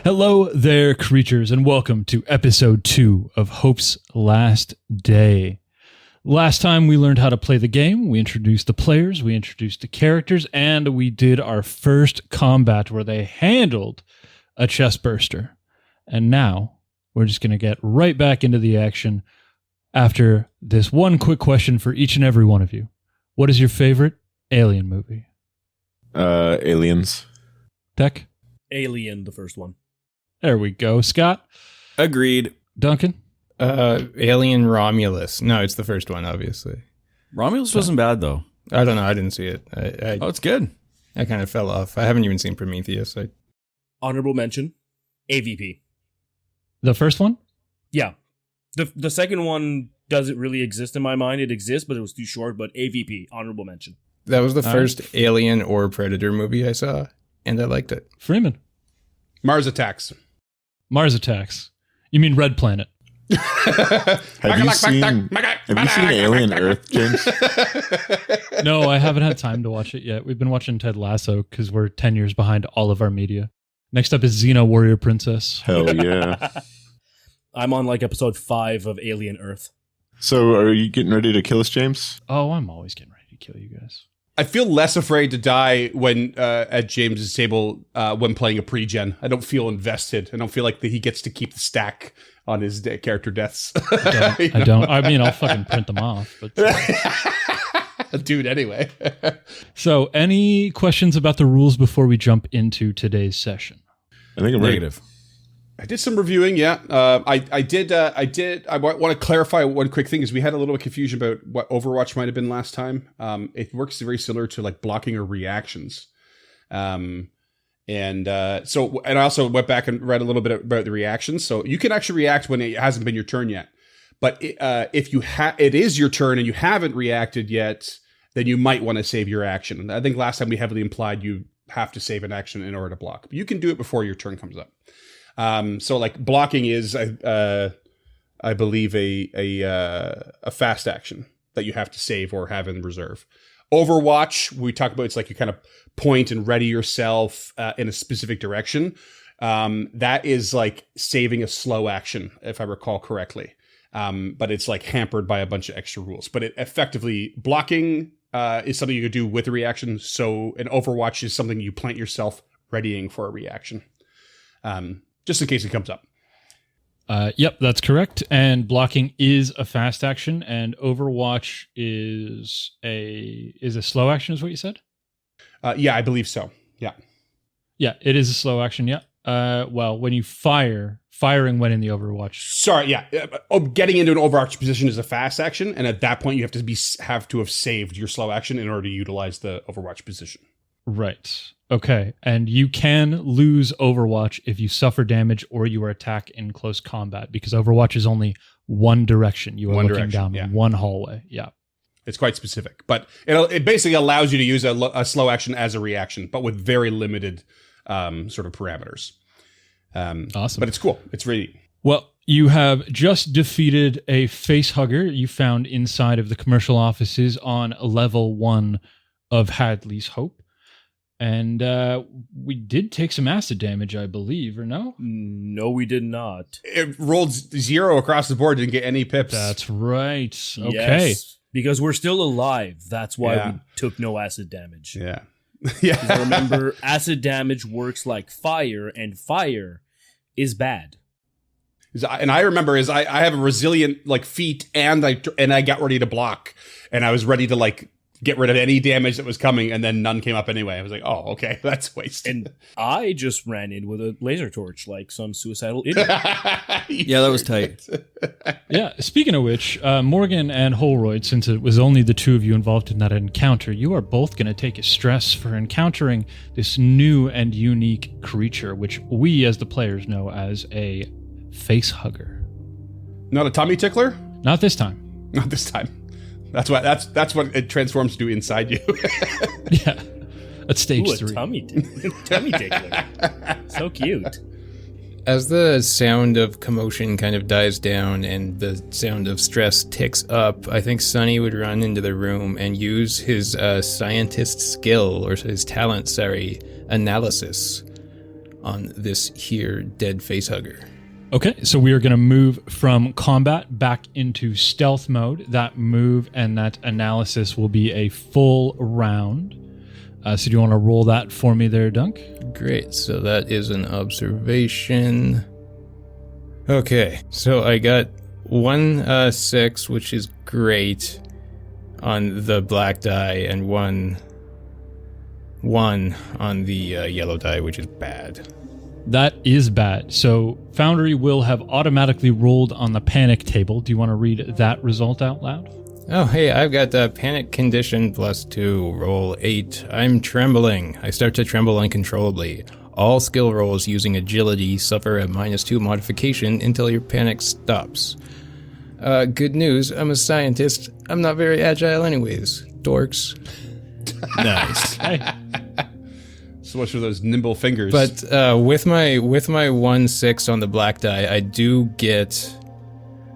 Hello there, creatures, and welcome to episode 2 of Hope's Last Day. Last time we learned how to play the game, we introduced the players, we introduced the characters, and we did our first combat where they handled a chest burster. And now we're just going to get right back into the action after this one quick question for each and every one of you. What is your favorite Alien movie? Aliens. Tech? Alien, the first one. There we go. Scott? Agreed. Duncan? Alien Romulus. No, it's the first one, obviously. Romulus wasn't bad, though. I don't know. I didn't see it. Oh, it's good. I kind of fell off. I haven't even seen Prometheus. Honorable mention, AVP. The first one? Yeah. The second one doesn't really exist in my mind. It exists, but it was too short. But AVP, honorable mention. That was the first Alien or Predator movie I saw, and I liked it. Freeman? Mars Attacks. Mars Attacks. You mean Red Planet? Have you seen Alien Earth, James? No, I haven't had time to watch it yet. We've been watching Ted Lasso because we're 10 years behind all of our media. Next up is Xena Warrior Princess. Hell yeah. I'm on like episode 5 of Alien Earth. So are you getting ready to kill us, James? Oh, I'm always getting ready to kill you guys. I feel less afraid to die when at James's table when playing a pre-gen. I don't feel invested. I don't feel like he gets to keep the stack on his character deaths. I don't. I mean, I'll fucking print them off. But dude, anyway. So, any questions about the rules before we jump into today's session? I think I'm Negative. I did some reviewing, yeah. I want to clarify one quick thing, is we had a little bit of confusion about what Overwatch might have been last time. It works very similar to like blocking or reactions. And I also went back and read a little bit about the reactions. So you can actually react when it hasn't been your turn yet. But if it is your turn and you haven't reacted yet, then you might want to save your action. And I think last time we heavily implied you have to save an action in order to block. But you can do it before your turn comes up. So like blocking is, I believe a fast action that you have to save or have in reserve. Overwatch, we talk about, it's like you kind of point and ready yourself in a specific direction. That is like saving a slow action, if I recall correctly. But it's like hampered by a bunch of extra rules. But it effectively, blocking is something you could do with a reaction. So an Overwatch is something you plant yourself readying for a reaction. Just in case it comes up. Yep, that's correct. And blocking is a fast action, and Overwatch is a slow action, is what you said? Yeah, I believe so. Yeah. Yeah, it is a slow action, yeah. Well, when you firing when in the Overwatch. Sorry, yeah. Getting into an Overwatch position is a fast action, and at that point you have to have saved your slow action in order to utilize the Overwatch position. Right. Okay. And you can lose Overwatch if you suffer damage or you are attacked in close combat, because Overwatch is only one direction. You are looking down one hallway. Yeah. It's quite specific, but it basically allows you to use a slow action as a reaction, but with very limited sort of parameters. Awesome. But it's cool. It's really... Well, you have just defeated a face hugger you found inside of the commercial offices on level 1 of Hadley's Hope. And we did take some acid damage, I believe, or no? No, we did not. It rolled 0 across the board, didn't get any pips. That's right. Okay. Yes, because we're still alive. That's why we took no acid damage. Yeah. Yeah. Remember, acid damage works like fire, and fire is bad. And I remember I have a resilient like feat, and I got ready to block, and I was ready to like get rid of any damage that was coming, and then none came up anyway. I was like, oh, okay, that's wasted. And I just ran in with a laser torch like some suicidal idiot. Yeah, that was tight. Yeah, speaking of which, Morgan and Holroyd, since it was only the two of you involved in that encounter, you are both going to take a stress for encountering this new and unique creature, which we as the players know as a face hugger. Not a tummy tickler? Not this time. Not this time. That's what it transforms to do inside you. Yeah. At stage 3. Tummy tickler. So cute. As the sound of commotion kind of dies down and the sound of stress ticks up, I think Sonny would run into the room and use his scientist skill, or his talent, analysis, on this here dead facehugger. Okay, so we are going to move from combat back into stealth mode. That move and that analysis will be a full round. So do you want to roll that for me there, Dunk? Great, so that is an observation. Okay, so I got 1 6, which is great on the black die, and 1 on the yellow die, which is bad. That is bad. So Foundry will have automatically rolled on the panic table. Do you want to read that result out loud? Oh, hey, I've got the panic condition +2, roll 8. I'm trembling. I start to tremble uncontrollably. All skill rolls using agility suffer a -2 modification until your panic stops. Good news, I'm a scientist. I'm not very agile anyways. Dorks. Nice. Hey. So much for those nimble fingers. But with my 1 6 on the black die, I do get...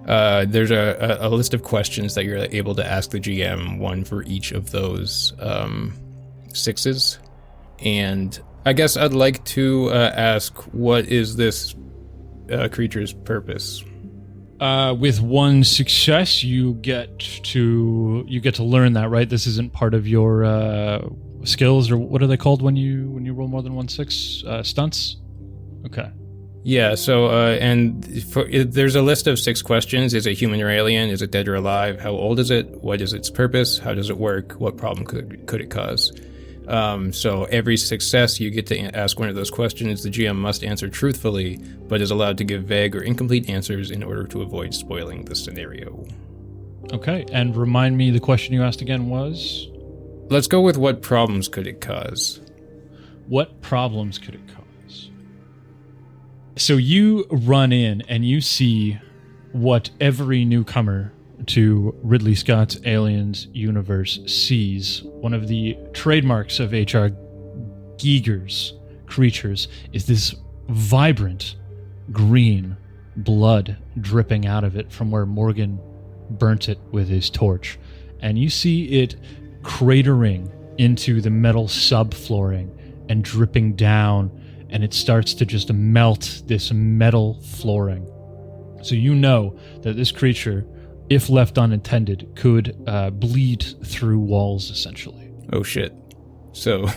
there's a list of questions that you're able to ask the GM, one for each of those 6s. And I guess I'd like to ask, what is this creature's purpose? With 1 success, you get to learn that, right? This isn't part of your skills, or what are they called when you roll more than 1 6? Stunts? Okay. Yeah, so, there's a list of 6 questions. Is it human or alien? Is it dead or alive? How old is it? What is its purpose? How does it work? What problem could it cause? So every success, you get to ask one of those questions. The GM must answer truthfully, but is allowed to give vague or incomplete answers in order to avoid spoiling the scenario. Okay, and remind me, the question you asked again was? Let's go with what problems could it cause? What problems could it cause? So you run in and you see what every newcomer to Ridley Scott's Aliens universe sees. One of the trademarks of H.R. Giger's creatures is this vibrant green blood dripping out of it from where Morgan burnt it with his torch. And you see it cratering into the metal subflooring and dripping down, and it starts to just melt this metal flooring. So you know that this creature, if left unattended, could bleed through walls, essentially. Oh shit. So,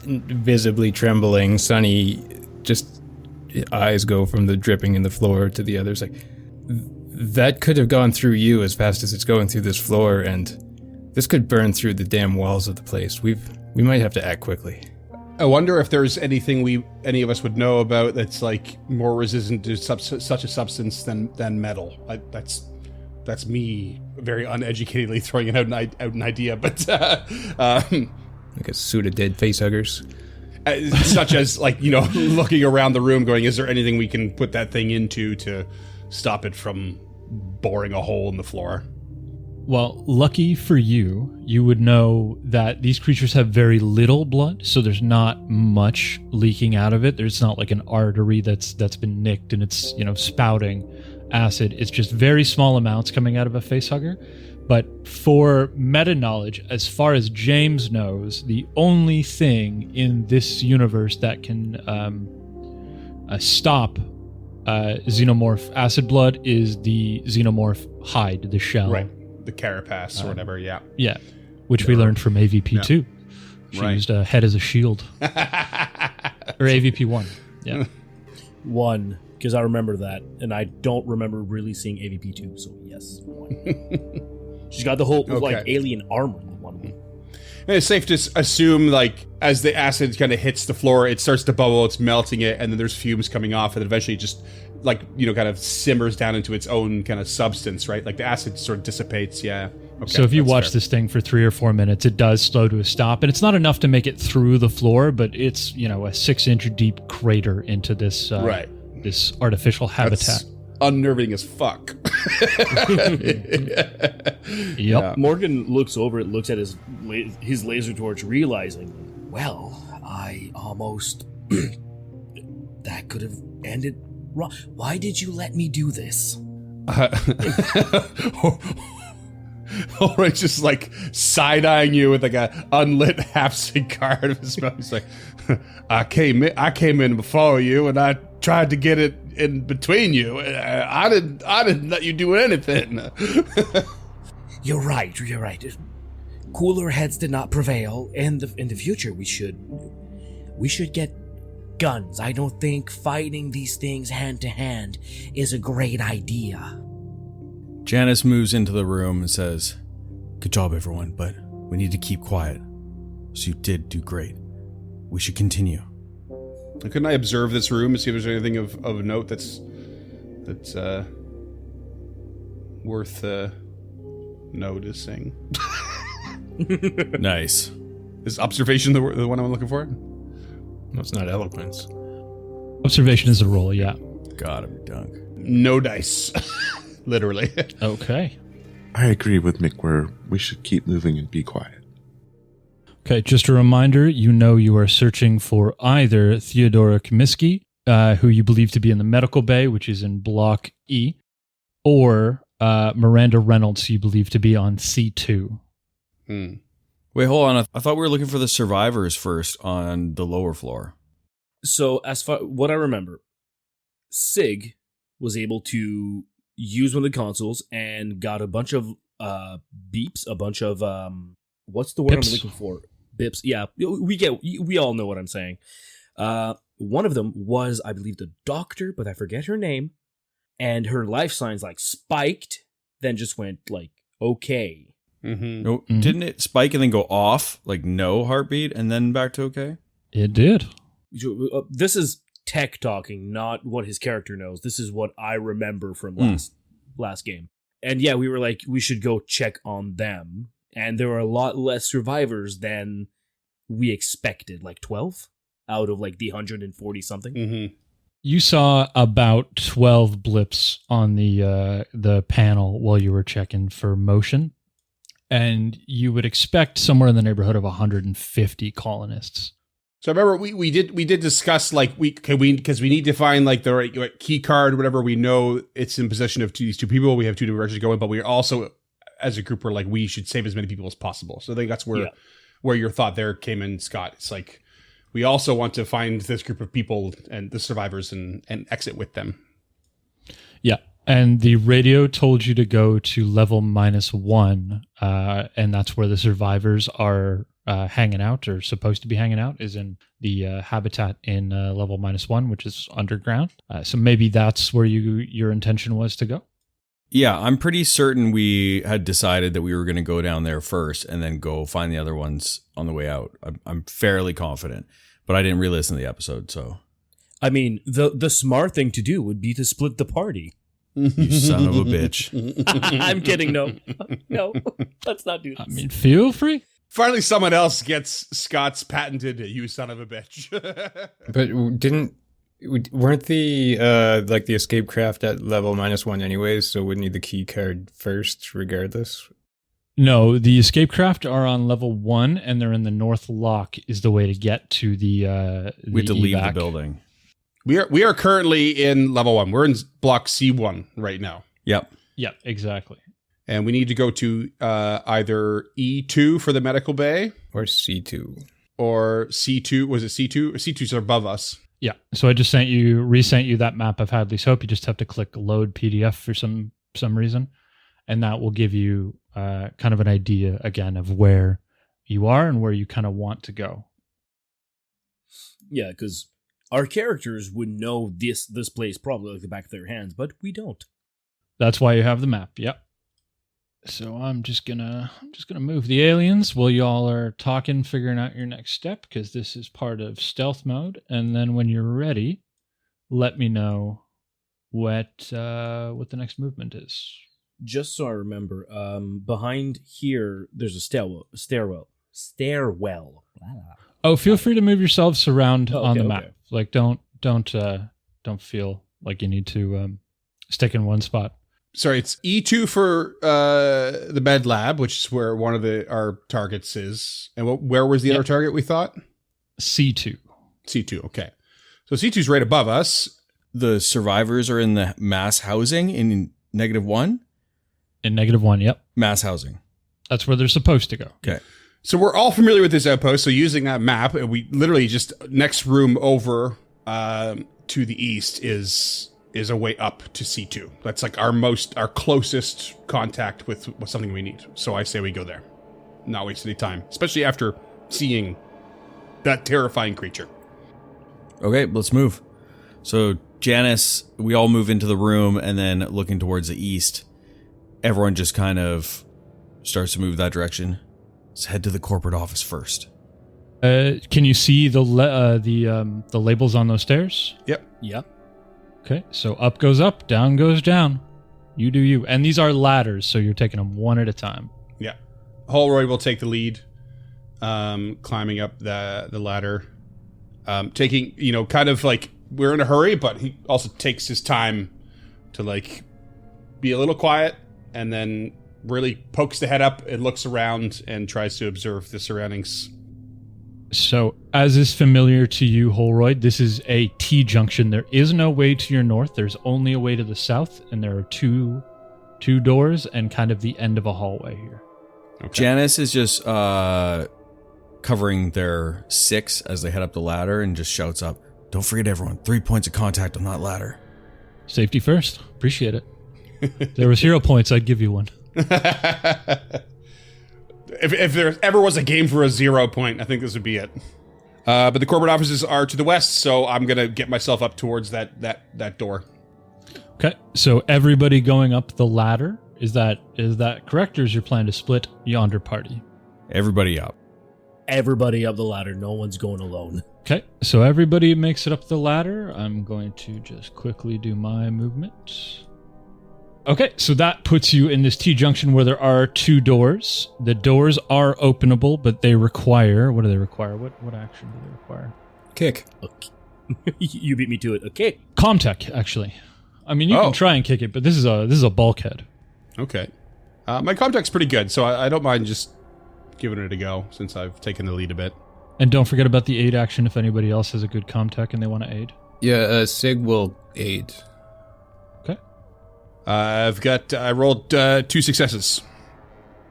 visibly trembling, Sonny, just eyes go from the dripping in the floor to the others, like, that could have gone through you as fast as it's going through this floor, and this could burn through the damn walls of the place. We might have to act quickly. I wonder if there's anything any of us would know about that's like more resistant to such a substance than metal. That's me very uneducatedly throwing out an idea, but Like a suit of dead facehuggers. Such as, like, you know, looking around the room going, is there anything we can put that thing into to stop it from boring a hole in the floor? Well, lucky for you, you would know that these creatures have very little blood, so there's not much leaking out of it. There's not like an artery that's been nicked and it's, you know, spouting acid. It's just very small amounts coming out of a facehugger. But for meta knowledge, as far as James knows, the only thing in this universe that can stop xenomorph acid blood is the xenomorph hide, the shell. Right. The carapace or whatever, yeah. Yeah, which we learned from AVP 2. She used a head as a shield. Or AVP 1, yeah. 1, because I remember that, and I don't remember really seeing AVP 2, so yes, 1. She's got the whole, like, alien armor in the 1. And it's safe to assume, like, as the acid kind of hits the floor, it starts to bubble, it's melting it, and then there's fumes coming off, and then eventually just, like, you know, kind of simmers down into its own kind of substance, right? Like, the acid sort of dissipates, yeah. Okay, so if you watch this thing for 3 or 4 minutes, it does slow to a stop, and it's not enough to make it through the floor, but it's, you know, a 6-inch deep crater into this this artificial habitat. That's unnerving as fuck. Yep. Yeah. Morgan looks over it, looks at his laser torch, realizing, well, I almost... that could have ended wrong. Why did you let me do this? Ulrich's just like side-eyeing you with like a unlit half cigar out of his mouth. He's like, I came in before you, and I tried to get it in between you. I didn't let you do anything. You're right. Cooler heads did not prevail. In the future, we should get guns. I don't think fighting these things hand to hand is a great idea. Janice moves into the room and says, "Good job, everyone, but we need to keep quiet. So you did do great. We should continue." Couldn't I observe this room and see if there's anything of note that's worth noticing? Nice. Is observation the one I'm looking for? That's not eloquence. Observation is a roll, yeah. Got him, Dunk. No dice. Literally. Okay. I agree with Mick where we should keep moving and be quiet. Okay, just a reminder, you are searching for either Theodora Comiskey, who you believe to be in the medical bay, which is in Block E, or Miranda Reynolds, who you believe to be on C2. Wait, hold on. I thought we were looking for the survivors first on the lower floor. So, as far what I remember, Sig was able to use one of the consoles and got a bunch of beeps, a bunch of what's the word Bips. I'm looking for? Bips. Yeah, we all know what I'm saying. One of them was, I believe, the doctor, but I forget her name, and her life signs like spiked, then just went like okay. Mm-hmm. No, didn't it spike and then go off, like no heartbeat, and then back to okay? It did. This is tech talking, not what his character knows. This is what I remember from last game. And yeah, we were like, we should go check on them. And there were a lot less survivors than we expected, like 12 out of like the 140 something. Mm-hmm. You saw about 12 blips on the panel while you were checking for motion, and you would expect somewhere in the neighborhood of 150 colonists. So I remember we did discuss like because we need to find like the right key card, whatever. We know it's in possession of these two people. We have two directions going, but we also, as a group, we're like we should save as many people as possible. So I think that's where your thought there came in, Scott. It's like we also want to find this group of people and the survivors and exit with them. Yeah. And the radio told you to go to level -1, and that's where the survivors are hanging out, or supposed to be hanging out, is in the habitat in level -1, which is underground. So maybe that's where your intention was to go? Yeah, I'm pretty certain we had decided that we were going to go down there first and then go find the other ones on the way out. I'm fairly confident, but I didn't re-listen to the episode, so. I mean, the smart thing to do would be to split the party. You son of a bitch. I'm kidding. No, let's not do this. I mean, feel free. Finally, someone else gets Scott's patented "you son of a bitch." But weren't the like the escape craft at level -1 anyways? So wouldn't need the key card first, regardless. No, the escape craft are on level 1, and they're in the north lock is the way to get to the We have to leave the evac. building. We are currently in level 1. We're in block C1 right now. Yep. Yeah, exactly. And we need to go to either E2 for the medical bay Or C2. or C2. Was it C2? C2's above us. Yeah. So I just resent you that map of Hadley's Hope. You just have to click load PDF for some reason. And that will give you kind of an idea again of where you are and where you kind of want to go. Yeah, because our characters would know this place probably like the back of their hands, but we don't. That's why you have the map. Yep. So I'm just gonna move the aliens while y'all are talking, figuring out your next step, because this is part of stealth mode. And then when you're ready, let me know what the next movement is. Just so I remember, behind here there's a stairwell. Oh, feel free to move yourselves around on the map. Okay. Like don't feel like you need to stick in one spot. Sorry, it's E2 for the med lab, which is where one of our targets is. And where was the other target we thought? C2. C2, okay. So C2's right above us. The survivors are in the mass housing in -1? In -1, yep. Mass housing. That's where they're supposed to go. Okay. So we're all familiar with this outpost. So using that map, we literally just next room over to the east is a way up to C2. That's like our closest contact with something we need. So I say we go there. Not waste any time, especially after seeing that terrifying creature. Okay, let's move. So Janice, we all move into the room, and then looking towards the east, everyone just kind of starts to move that direction. Let's head to the corporate office first. Can you see the labels on those stairs? Yep. Yep. Okay, so up goes up, down goes down. You do you. And these are ladders, so you're taking them one at a time. Yeah. Holroyd will take the lead, climbing up the ladder. Taking, kind of like we're in a hurry, but he also takes his time to like be a little quiet and then really pokes the head up and looks around and tries to observe the surroundings. So, as is familiar to you, Holroyd, this is a T-junction. There is no way to your north. There's only a way to the south, and there are two doors and kind of the end of a hallway here. Okay. Janice is just covering their 6 as they head up the ladder and just shouts up, "Don't forget everyone, 3 points of contact on that ladder." Safety first. Appreciate it. If there was hero points, I'd give you one. If there ever was a game for a 0 point, I think this would be it. But the corporate offices are to the west, so I'm going to get myself up towards that door. Okay, so everybody going up the ladder, is that correct, or is your plan to split yonder party? Everybody up. Everybody up the ladder. No one's going alone. Okay, so everybody makes it up the ladder. I'm going to just quickly do my movement. Okay, so that puts you in this T-junction where there are 2 doors. The doors are openable, but they require... What do they require? What action do they require? Kick. Okay. You beat me to it. Okay. Comtech, actually. I mean, you can try and kick it, but this is a bulkhead. Okay. My contact's pretty good, so I don't mind just giving it a go since I've taken the lead a bit. And don't forget about the aid action if anybody else has a good Comtech and they want to aid. Yeah, Sig will aid. Okay. I rolled 2 successes.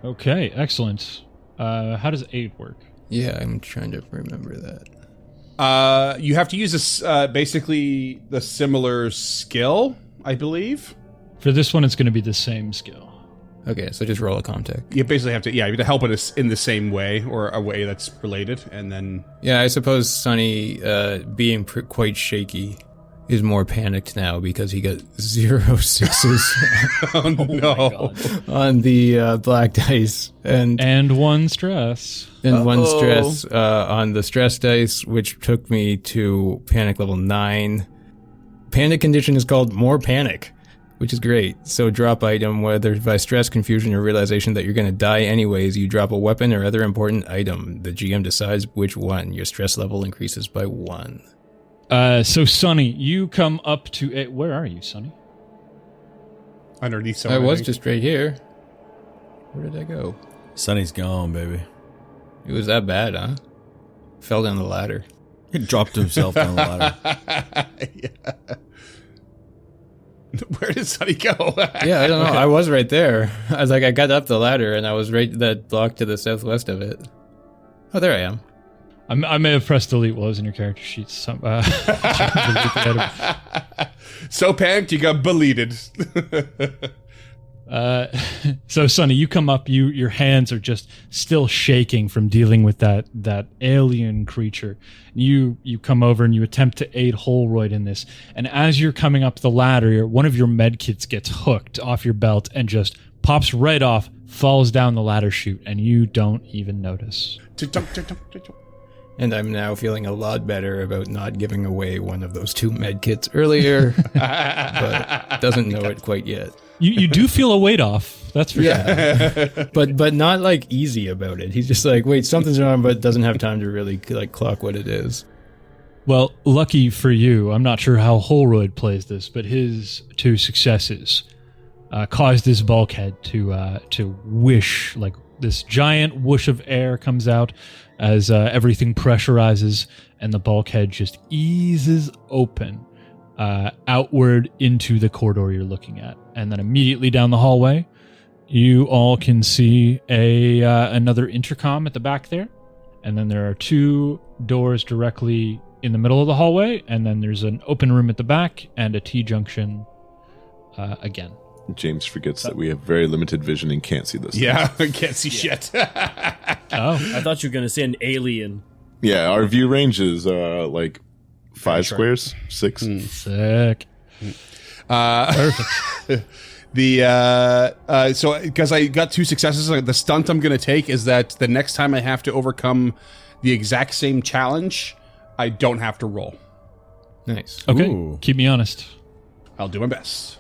Okay, excellent. How does aid work? Yeah, I'm trying to remember that. You have to use this, basically the similar skill, I believe. For this one, it's going to be the same skill. Okay, so just roll a contact. You basically have to help it in the same way or a way that's related, and then... Yeah, I suppose Sonny, being quite shaky, is more panicked now because he got 0 6s Oh, no. on the black dice. And 1 stress. And 1 stress on the stress dice, which took me to panic level 9. Panic condition is called more panic, which is great. So drop item, whether by stress, confusion, or realization that you're going to die anyways, you drop a weapon or other important item. The GM decides which one. Your stress level increases by 1. So Sonny, you come up to... Where are you, Sonny? Underneath I someone. was just right here. Where did I go? Sonny's gone, baby. It was that bad, huh? Fell down the ladder. He dropped himself down the ladder. Yeah. Where did Sonny go? Yeah, I don't know. I was right there. I was like, I got up the ladder and I was right that block to the southwest of it. Oh, there I am. I may have pressed delete while I was in your character sheet. So panicked you got deleted. So Sonny, you come up. Your hands are just still shaking from dealing with that alien creature. You come over and you attempt to aid Holroyd in this. And as you're coming up the ladder, one of your med kits gets hooked off your belt and just pops right off, falls down the ladder chute, and you don't even notice. And I'm now feeling a lot better about not giving away one of those 2 med kits earlier, but doesn't know it quite yet. You do feel a weight off. That's for sure. But not like easy about it. He's just like, wait, something's wrong, but doesn't have time to really like clock what it is. Well, lucky for you, I'm not sure how Holroyd plays this, but his 2 successes caused this bulkhead to wish, like this giant whoosh of air comes out as everything pressurizes and the bulkhead just eases open outward into the corridor you're looking at. And then immediately down the hallway, You all can see another intercom at the back there, and then there are 2 doors directly in the middle of the hallway, and then there's an open room at the back and a T-junction again. James forgets that we have very limited vision and can't see this. Yeah, I can't see shit. Oh, I thought you were going to say an alien. Yeah, our view range is like 5 squares, 6. sick. Perfect. So because I got 2 successes, the stunt I'm going to take is that the next time I have to overcome the exact same challenge, I don't have to roll. Nice. Okay, Ooh. keep me honest. I'll do my best.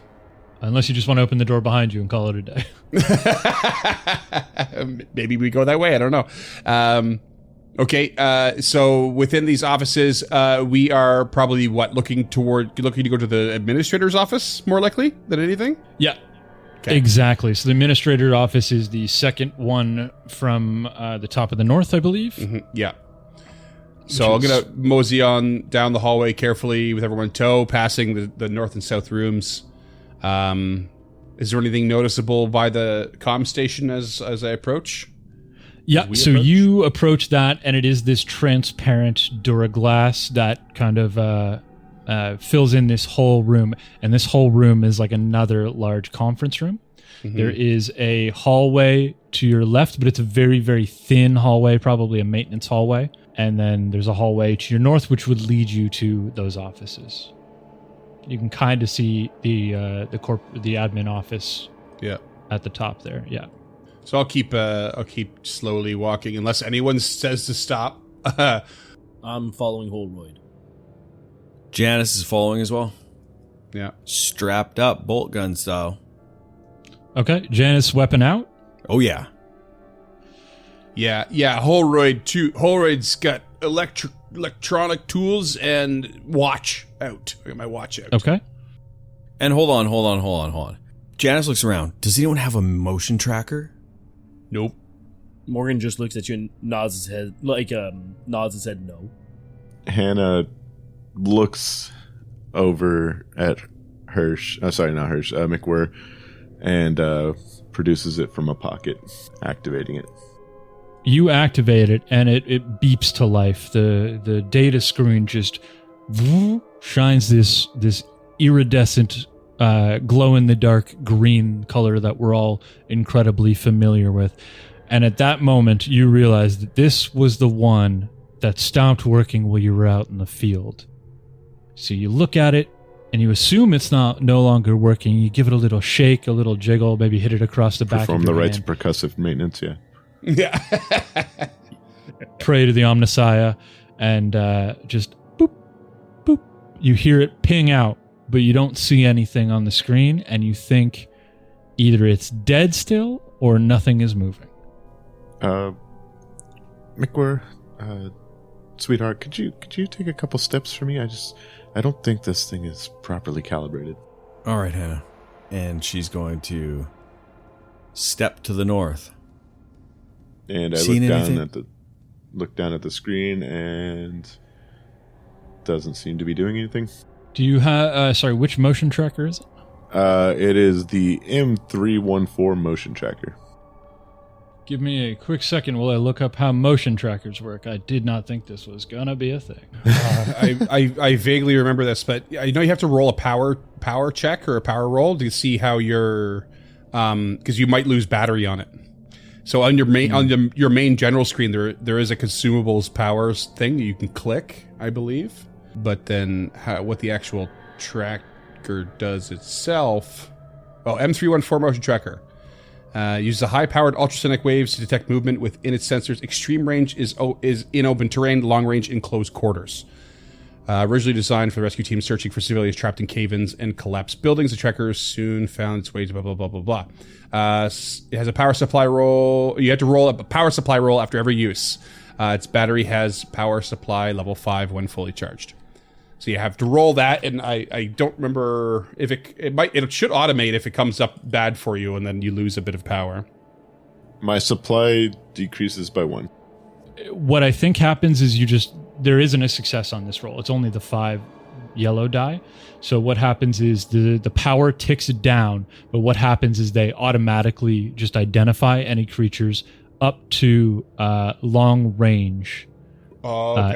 Unless you just want to open the door behind you and call it a day. Maybe we go that way. I don't know. Okay. So within these offices, we are probably looking to go to the administrator's office more likely than anything. Yeah. Okay. Exactly. So the administrator office is the second one from the top of the north, I believe. Yeah. So I'm going to mosey on down the hallway carefully with everyone in tow, passing the north and south rooms. Is there anything noticeable by the comm station as I approach? Yeah, so you approach that, and it is this transparent Duraglass that kind of fills in this whole room. And this whole room is like another large conference room. There is a hallway to your left, but it's a very, very thin hallway, probably a maintenance hallway. And then there's a hallway to your north, which would lead you to those offices. You can kind of see the admin office. Yeah. At the top there. Yeah. So I'll keep slowly walking unless anyone says to stop. I'm following Holroyd. Janice is following as well. Yeah. Strapped up, bolt gun style. Okay. Janice, weapon out. Oh, yeah. Yeah. Holroyd too. Holroyd's got electronic tools and watch out. I got my watch out. Okay. And hold on. Janice looks around. Does anyone have a motion tracker? Nope. Morgan just looks at you and nods his head, no. Hannah looks over at McWhirr, and produces it from a pocket, activating it. You activate it, and it beeps to life. The data screen just shines this iridescent, glow-in-the-dark green color that we're all incredibly familiar with. And at that moment, you realize that this was the one that stopped working while you were out in the field. So you look at it, and you assume it's no longer working. You give it a little shake, a little jiggle, maybe hit it across the back of your Perform the rites hand. of percussive maintenance, yeah. Yeah. Pray to the Omnissiah, and just boop, boop. You hear it ping out, but you don't see anything on the screen, and you think either it's dead still or nothing is moving. McWhirr, sweetheart, could you take a couple steps for me? I don't think this thing is properly calibrated. All right, Hannah. And she's going to step to the north. And I look down at the screen, and doesn't seem to be doing anything. Do you have, which motion tracker is it? It is the M314 motion tracker. Give me a quick second while I look up how motion trackers work. I did not think this was gonna be a thing. I vaguely remember this, but I know you have to roll a power check or a power roll to see how your because you might lose battery on it. So on your main general screen, there is a consumables powers thing that you can click, I believe. But then what the actual tracker does itself? Oh, M314 motion tracker. Uses a high-powered ultrasonic waves to detect movement within its sensors. Extreme range is in open terrain, long range in closed quarters. Originally designed for the rescue team searching for civilians trapped in cave-ins and collapsed buildings, the tracker soon found its way to blah, blah, blah, blah, blah. It has a power supply roll. You have to roll up a power supply roll after every use. Its battery has power supply level 5 when fully charged. So you have to roll that, and I don't remember if it should automate if it comes up bad for you, and then you lose a bit of power. My supply decreases by 1. What I think happens is there isn't a success on this roll. It's only the 5 yellow die. So what happens is the power ticks down, but what happens is they automatically just identify any creatures up to long range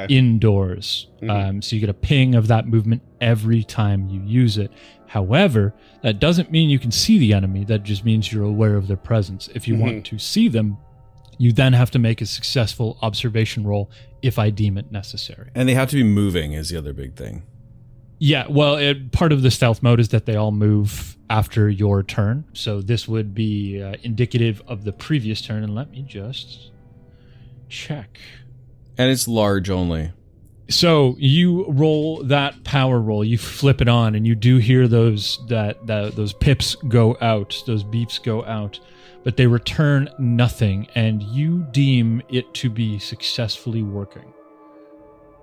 indoors. So you get a ping of that movement every time you use it. However, that doesn't mean you can see the enemy. That just means you're aware of their presence. If you want to see them, you then have to make a successful observation roll if I deem it necessary. And they have to be moving is the other big thing. Yeah, well, part of the stealth mode is that they all move after your turn. So this would be indicative of the previous turn. And let me just check. And it's large only. So you roll that power roll, you flip it on, and you do hear those pips go out, those beeps go out, but they return nothing, and you deem it to be successfully working.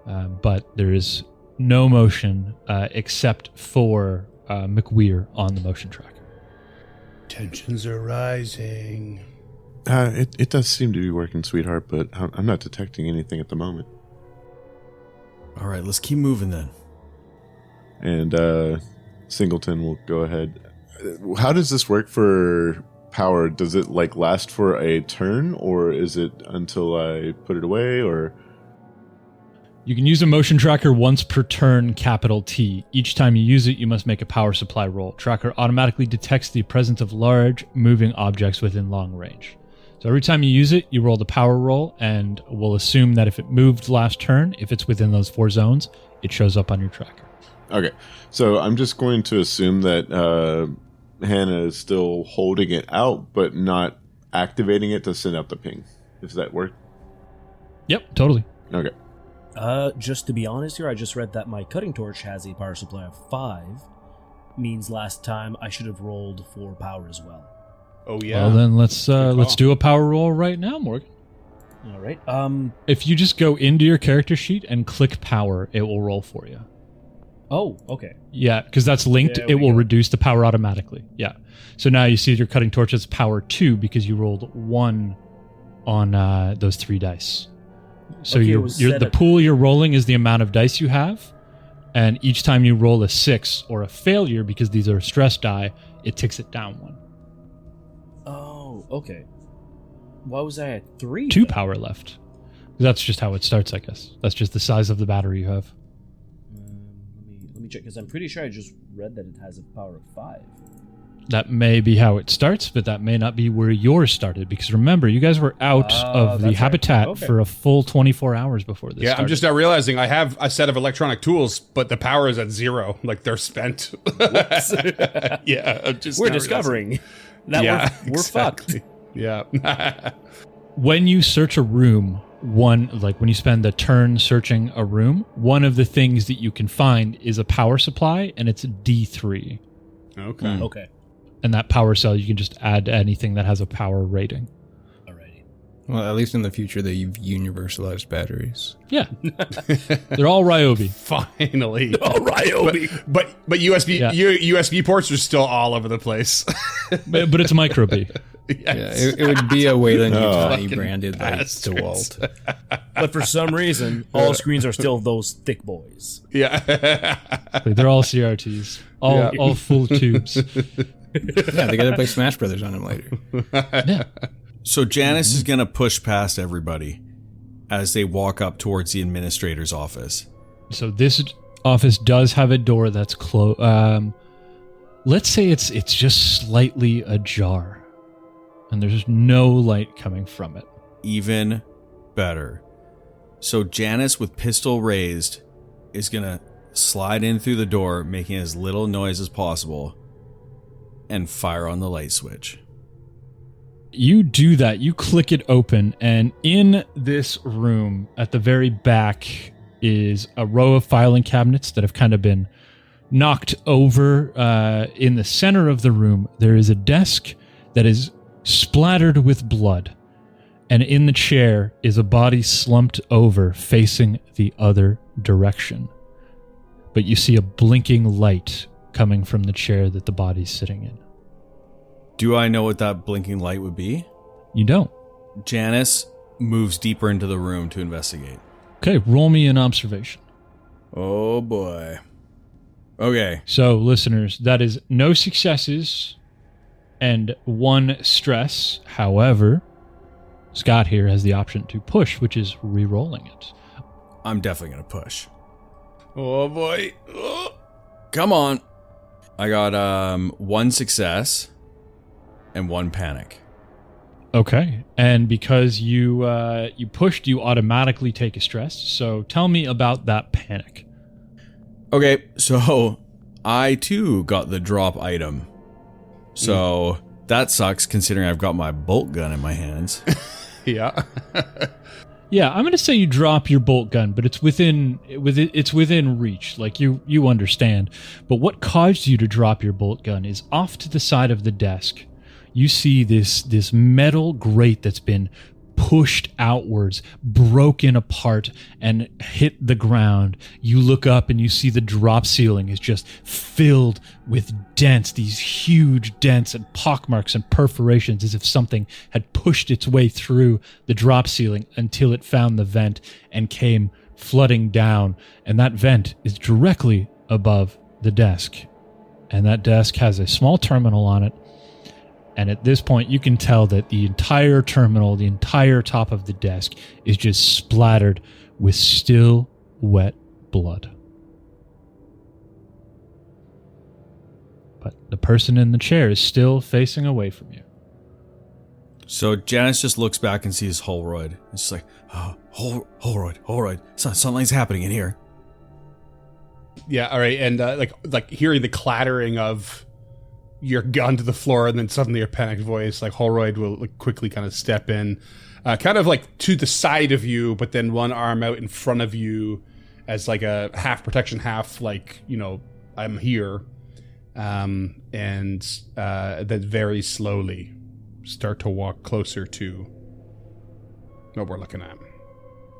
But there is no motion except for McWeir on the motion tracker. Tensions are rising. It does seem to be working, sweetheart, but I'm not detecting anything at the moment. All right, let's keep moving then. And Singleton will go ahead. How does this work for power? Does it last for a turn, or is it until I put it away, or? You can use a motion tracker once per turn, capital T. Each time you use it, you must make a power supply roll. Tracker automatically detects the presence of large, moving objects within long range. So every time you use it, you roll the power roll, and we'll assume that if it moved last turn, if it's within those 4 zones, it shows up on your tracker. Okay, so I'm just going to assume that Hannah is still holding it out, but not activating it to send out the ping. Does that work? Yep, totally. Okay. Just to be honest here, I just read that my cutting torch has a power supply of 5. Means last time I should have rolled 4 power as well. Oh yeah. Well then let's do a power roll right now, Morgan. All right. If you just go into your character sheet and click power, it will roll for you. Oh, okay. Yeah, because that's linked. There it we will go. reduce the power automatically. Yeah. So now you see your cutting torch is power 2 because you rolled 1 on those 3 dice. So Okay, it you're was set the at- pool you're rolling is the amount of dice you have, and each time you roll a 6 or a failure, because these are stress die, it ticks it down 1. Oh, okay. Why was I at 3? 2 then? power left. That's just how it starts, I guess. That's just the size of the battery you have. Let me check, because I'm pretty sure I just read that it has a power of 5. That may be how it starts, but that may not be where yours started. Because remember, you guys were out of the that's right. habitat Okay. for a full 24 hours before this Yeah, started. I'm just now realizing I have a set of electronic tools, but the power is at 0. They're spent. Yeah, I'm just We're now discovering that we're fucked. Yeah. When you search a room, when you spend the turn searching a room, one of the things that you can find is a power supply, and it's D3. Okay. Okay. And that power cell, you can just add anything that has a power rating. Alrighty. Well, at least in the future, they've universalized batteries. Yeah. They're all Ryobi. Finally. Oh, Ryobi. But USB Yeah. USB ports are still all over the place. But it's micro B. Yeah, it would be a Wayland Yutani Fucking branded like bastards. DeWalt. But for some reason, all screens are still those thick boys. Yeah. They're all CRTs. All full tubes. Yeah, they got to play Smash Brothers on them later. Yeah. So Janice is going to push past everybody as they walk up towards the administrator's office. So this office does have a door that's closed. Let's say it's just slightly ajar, and there's no light coming from it. Even better. So Janice, with pistol raised, is going to slide in through the door, making as little noise as possible, and fire on the light switch. You do that. You click it open, and in this room at the very back is a row of filing cabinets that have kind of been knocked over. In the center of the room, there is a desk that is splattered with blood, and in the chair is a body slumped over facing the other direction. But you see a blinking light coming from the chair that the body's sitting in. Do I know what that blinking light would be? You don't. Janice moves deeper into the room to investigate. Okay, roll me an observation. Oh boy. Okay. So, listeners, that is no successes and 1 stress. However, Scott here has the option to push, which is re-rolling it. I'm definitely going to push. Oh boy. Come on. I got 1 success and 1 panic. Okay, and because you pushed, you automatically take a stress. So tell me about that panic. Okay, so I too got the drop item. So that sucks considering I've got my bolt gun in my hands. Yeah. Yeah, I'm going to say you drop your bolt gun, but it's within reach. Like you understand. But what caused you to drop your bolt gun is off to the side of the desk. You see this metal grate that's been pushed outwards, broken apart, and hit the ground. You look up and you see the drop ceiling is just filled with dents, these huge dents and pockmarks and perforations, as if something had pushed its way through the drop ceiling until it found the vent and came flooding down. And that vent is directly above the desk. And that desk has a small terminal on it. And at this point, you can tell that the entire terminal, the entire top of the desk, is just splattered with still wet blood. But the person in the chair is still facing away from you. So Janice just looks back and sees Holroyd. It's just like, oh, Holroyd. Something's happening in here. Yeah, all right. And like hearing the clattering of your gun to the floor, and then suddenly your panicked voice, like Holroyd will quickly kind of step in, kind of like to the side of you, but then one arm out in front of you as like a half protection, half like, I'm here. And then very slowly start to walk closer to what we're looking at.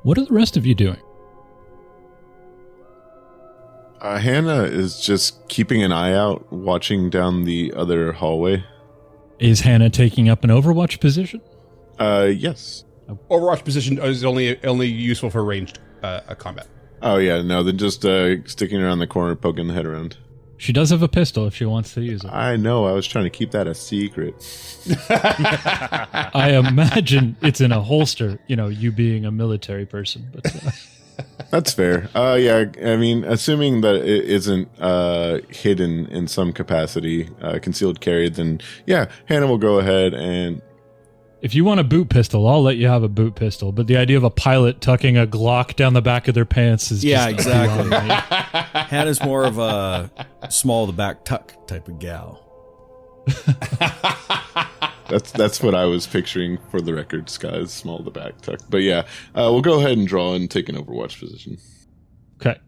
What are the rest of you doing? Hannah is just keeping an eye out, watching down the other hallway. Is Hannah taking up an Overwatch position? Yes. Overwatch position is only useful for ranged combat. Oh, yeah, no, then just sticking around the corner, poking the head around. She does have a pistol if she wants to use it. I know, I was trying to keep that a secret. I imagine it's in a holster, you being a military person. But That's fair. Yeah, I mean, assuming that it isn't hidden in some capacity, concealed carry, then yeah, Hannah will go ahead and... If you want a boot pistol, I'll let you have a boot pistol. But the idea of a pilot tucking a Glock down the back of their pants is Yeah, just exactly. beyond me. Hannah's more of a small the back tuck type of gal. That's what I was picturing for the record, Sky's small the back tuck. But yeah, we'll go ahead and draw and take an Overwatch position. Okay.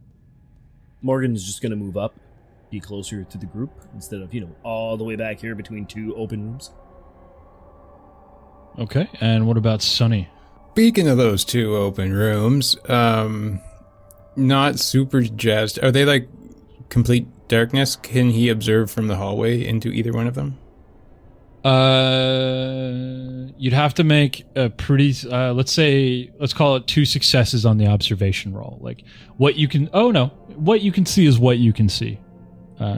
Morgan is just going to move up, be closer to the group instead of, all the way back here between 2 open rooms. Okay, and what about Sunny? Speaking of those 2 open rooms, not super jazzed. Are they like complete darkness? Can he observe from the hallway into either one of them? You'd have to make a pretty, let's call it 2 successes on the observation roll. Like what you can see is what you can see.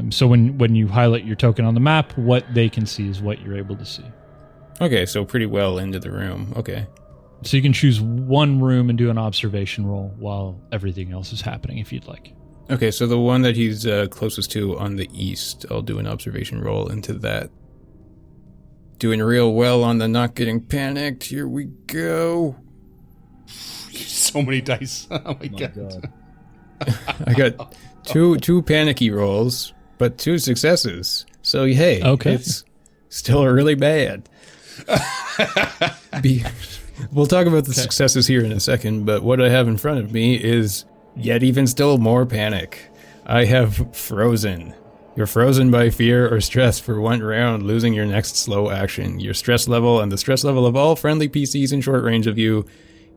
So when you highlight your token on the map, what they can see is what you're able to see. Okay, so pretty well into the room. Okay. So you can choose one room and do an observation roll while everything else is happening if you'd like. Okay, so the one that he's closest to on the east, I'll do an observation roll into that. Doing real well on the not getting panicked. Here we go. So many dice. Oh my god. I got two panicky rolls, but 2 successes. So hey, okay. It's still really bad. We'll talk about the successes here in a second, but what I have in front of me is yet even still more panic. I have frozen. You're frozen by fear or stress for 1 round, losing your next slow action. Your stress level and the stress level of all friendly PCs in short range of you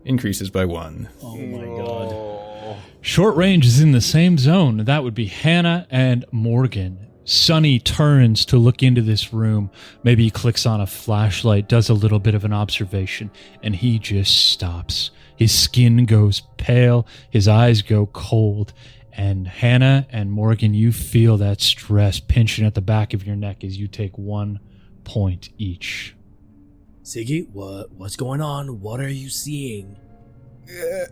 increases by 1. Oh my god. Short range is in the same zone. That would be Hannah and Morgan. Sunny turns to look into this room. Maybe he clicks on a flashlight, does a little bit of an observation, and he just stops. His skin goes pale, his eyes go cold, And Hannah and Morgan, you feel that stress pinching at the back of your neck as you take 1 point each. Siggy, what's going on? What are you seeing?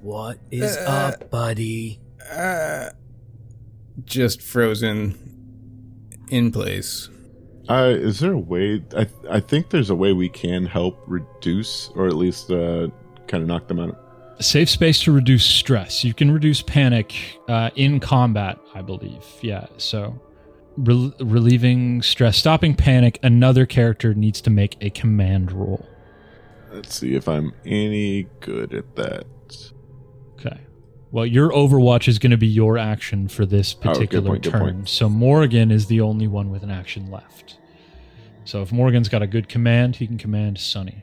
What is up, buddy? Just frozen in place. Is there a way? I think there's a way we can help reduce, or at least kind of knock them out. Safe space to reduce stress. You can reduce panic in combat, I believe. Yeah, so relieving stress, stopping panic, another character needs to make a command roll. Let's see if I'm any good at that. Okay. Well, your Overwatch is going to be your action for this particular good turn. point. So Morgan is the only one with an action left. So if Morgan's got a good command, he can command Sunny.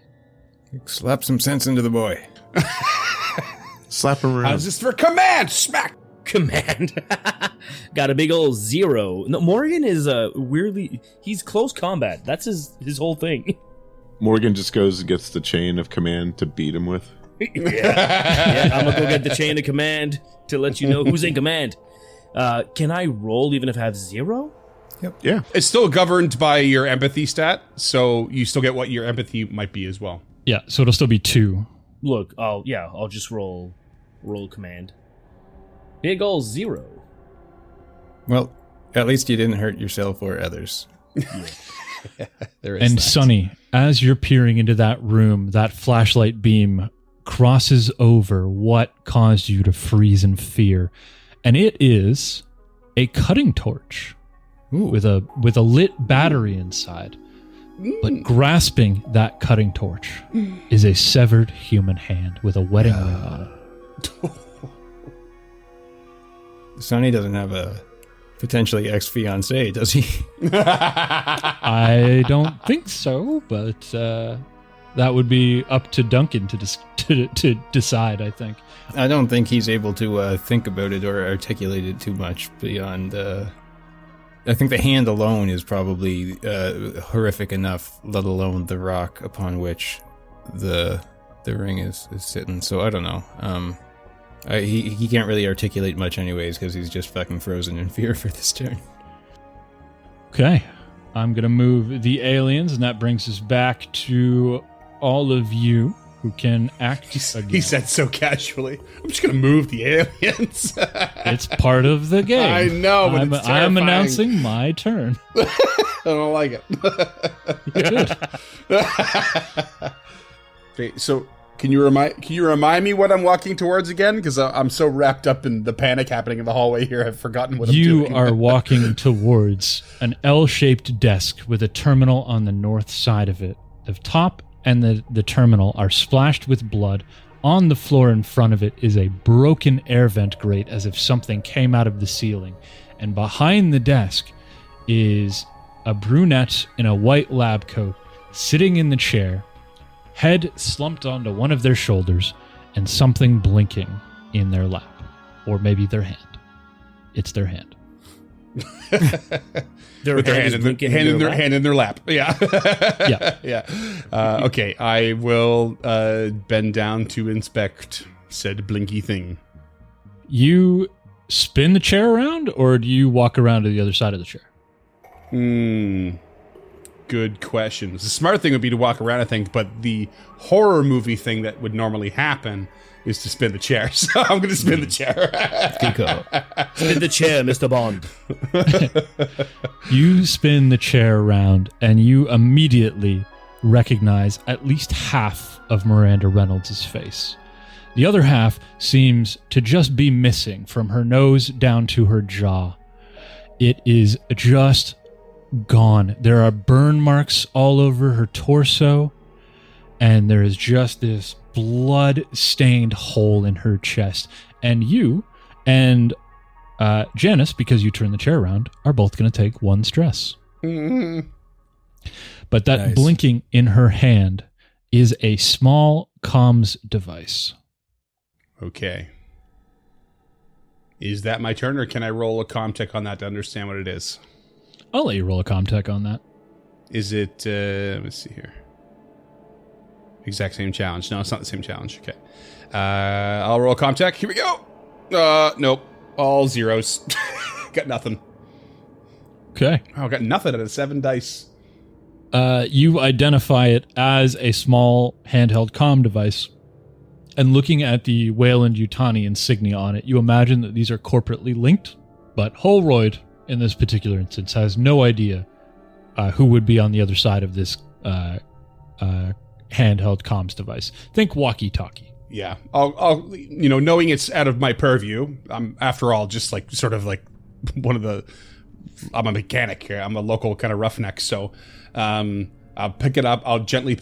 Slap some sense into the boy. Slap him around. How's this for command? Smack! Command. Got a big old 0. No, Morgan is weirdly... He's close combat. That's his whole thing. Morgan just goes and gets the chain of command to beat him with. Yeah, I'm gonna go get the chain of command to let you know who's in command. Can I roll even if I have 0? Yeah. It's still governed by your empathy stat, so you still get what your empathy might be as well. Yeah, so it'll still be 2. Look, I'll just roll command. Big ol' 0. Well, at least you didn't hurt yourself or others. There is And that. Sunny, as you're peering into that room, that flashlight beam crosses over what caused you to freeze in fear. And it is a cutting torch with a lit battery inside. But grasping that cutting torch is a severed human hand with a wedding ring on it. Sonny doesn't have a potentially ex-fiancé, does he? I don't think so, but that would be up to Duncan to decide, I think. I don't think he's able to think about it or articulate it too much beyond... I think the hand alone is probably horrific enough, let alone the rock upon which the ring is sitting. So I don't know. He can't really articulate much anyways because he's just fucking frozen in fear for this turn. Okay, I'm going to move the aliens, and that brings us back to all of you who can act again. He said so casually. I'm just going to move the aliens. It's part of the game. I know, but it's I'm terrifying. announcing my turn. I don't like it. Good. Okay, so can you remind me what I'm walking towards again? Because I'm so wrapped up in the panic happening in the hallway here, I've forgotten what I'm doing. You are walking towards an L-shaped desk with a terminal on the north side of it. The top and the terminal are splashed with blood. On the floor in front of it is a broken air vent grate as if something came out of the ceiling. And behind the desk is a brunette in a white lab coat sitting in the chair, head slumped onto one of their shoulders, and something blinking in their lap. Or maybe their hand. It's their hand. With their hand in their lap. Yeah. Yeah. Yeah. Okay, I will bend down to inspect said blinky thing. You spin the chair around, or do you walk around to the other side of the chair? Good questions. The smart thing would be to walk around, I think, but the horror movie thing that would normally happen is to spin the chair. So I'm going to spin the chair. Spin the chair, Mr. Bond. You spin the chair around, and you immediately recognize at least half of Miranda Reynolds' face. The other half seems to just be missing from her nose down to her jaw. It is just gone. There are burn marks all over her torso, and there is just this blood-stained hole in her chest. And you and Janice, because you turned the chair around, are both going to take 1 stress. Mm-hmm. But that blinking in her hand is a small comms device. Okay. Is that my turn, or can I roll a comm tech on that to understand what it is? I'll let you roll a comm tech on that. Is it, let's see here. Exact same challenge. No, it's not the same challenge. Okay. I'll roll a comm tech. Here we go. Nope. All zeros. Got nothing. Okay. Oh, got nothing out of 7 dice. You identify it as a small handheld comm device. And looking at the Wayland Yutani insignia on it, you imagine that these are corporately linked, but Holroyd, in this particular instance, has no idea who would be on the other side of this handheld comms device. Think walkie-talkie. Yeah. I'll knowing it's out of my purview, I'm, after all, just like sort of like one of the... I'm a mechanic here. I'm a local kind of roughneck, so I'll pick it up. I'll gently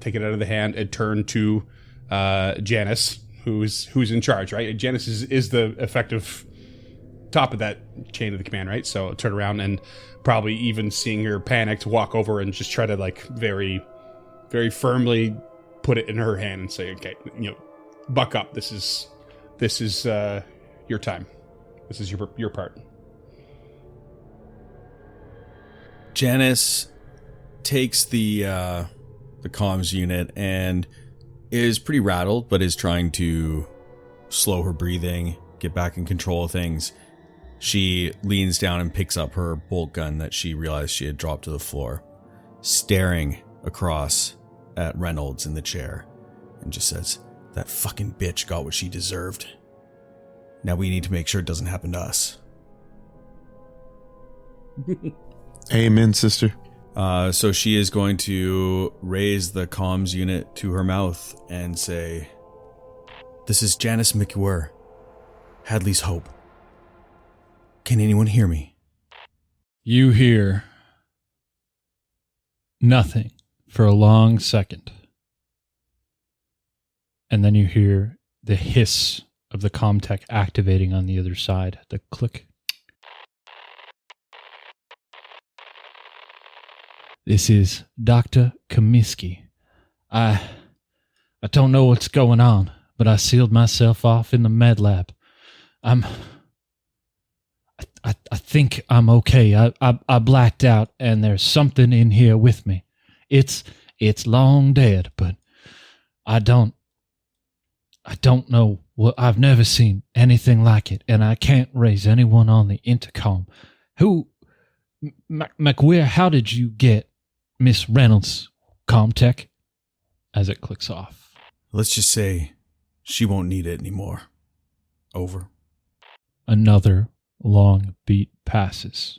take it out of the hand and turn to Janice, who's in charge, right? Janice is the effective top of that chain of the command, right? So I'll turn around and probably even seeing her panicked, walk over and just try to like very, very firmly put it in her hand and say, okay, buck up. This is your time. This is your part. Janice takes the comms unit and is pretty rattled, but is trying to slow her breathing, get back in control of things. She leans down and picks up her bolt gun that she realized she had dropped to the floor, staring across at Reynolds in the chair, and just says, "That fucking bitch got what she deserved. Now we need to make sure it doesn't happen to us." Amen, sister. So she is going to raise the comms unit to her mouth and say, "This is Janice McWhirr, Hadley's Hope. Can anyone hear me?" You hear nothing for a long second. And then you hear the hiss of the comtech activating on the other side. The click. "This is Dr. Comiskey. I don't know what's going on, but I sealed myself off in the med lab. I think I'm okay. I blacked out, and there's something in here with me. It's long dead, but I don't know what. I've never seen anything like it, and I can't raise anyone on the intercom. Who, McWhirr? How did you get Miss Reynolds' comtech?" As it clicks off. "Let's just say she won't need it anymore. Over." Another long beat passes.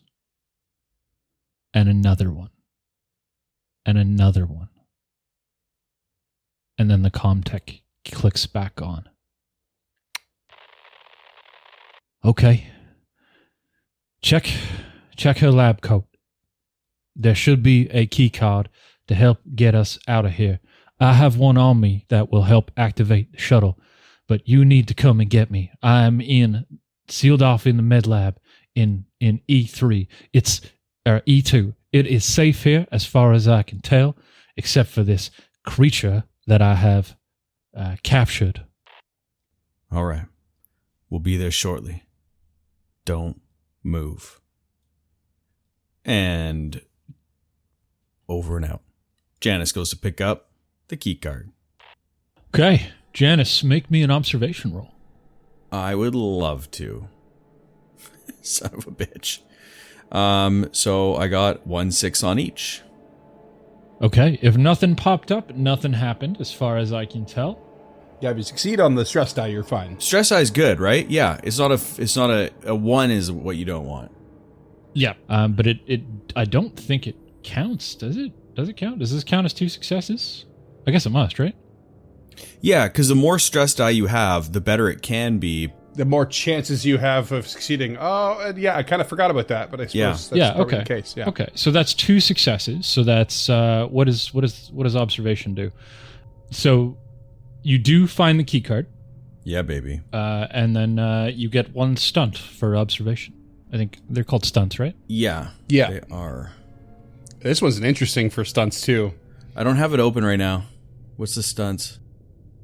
And another one. And another one. And then the comtech clicks back on. "Okay. Check her lab coat. There should be a key card to help get us out of here. I have one on me that will help activate the shuttle, but you need to come and get me. I'm sealed off in the med lab in E3. It's E2. It is safe here as far as I can tell, except for this creature that I have captured." "All right. We'll be there shortly. Don't move." And over and out. Janice goes to pick up the key card. Okay, Janice, make me an observation roll. I would love to. Son of a bitch. So I got 1-6 on each. Okay, if nothing popped up, nothing happened as far as I can tell. Yeah, if you succeed on the stress die, you're fine. Stress die is good, right? Yeah, it's not a 1 is what you don't want. Yeah, but it I don't think it counts, does it? Does it count? Does this count as 2 successes? I guess it must, right? Yeah, because the more stress die you have, the better it can be. The more chances you have of succeeding. Oh, yeah, I kind of forgot about that, but I suppose that's probably the case. Yeah. Okay, so that's 2 successes. So that's what does observation do? So you do find the key card. Yeah, baby. And then you get 1 stunt for observation. I think they're called stunts, right? Yeah. Yeah. They are. This one's interesting for stunts, too. I don't have it open right now. What's the stunts?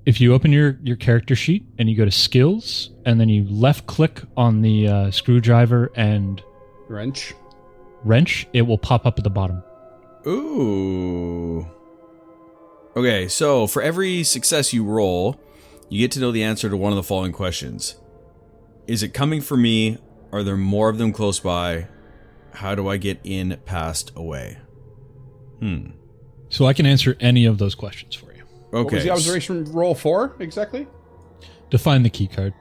If you open your character sheet and you go to skills, and then you left click on the screwdriver and wrench, it will pop up at the bottom. Ooh. Okay, so for every success you roll, you get to know the answer to one of the following questions. Is it coming for me? Are there more of them close by? How do I get in, past, away? So I can answer any of those questions for you. Okay. What was the observation roll for exactly? Define the key card.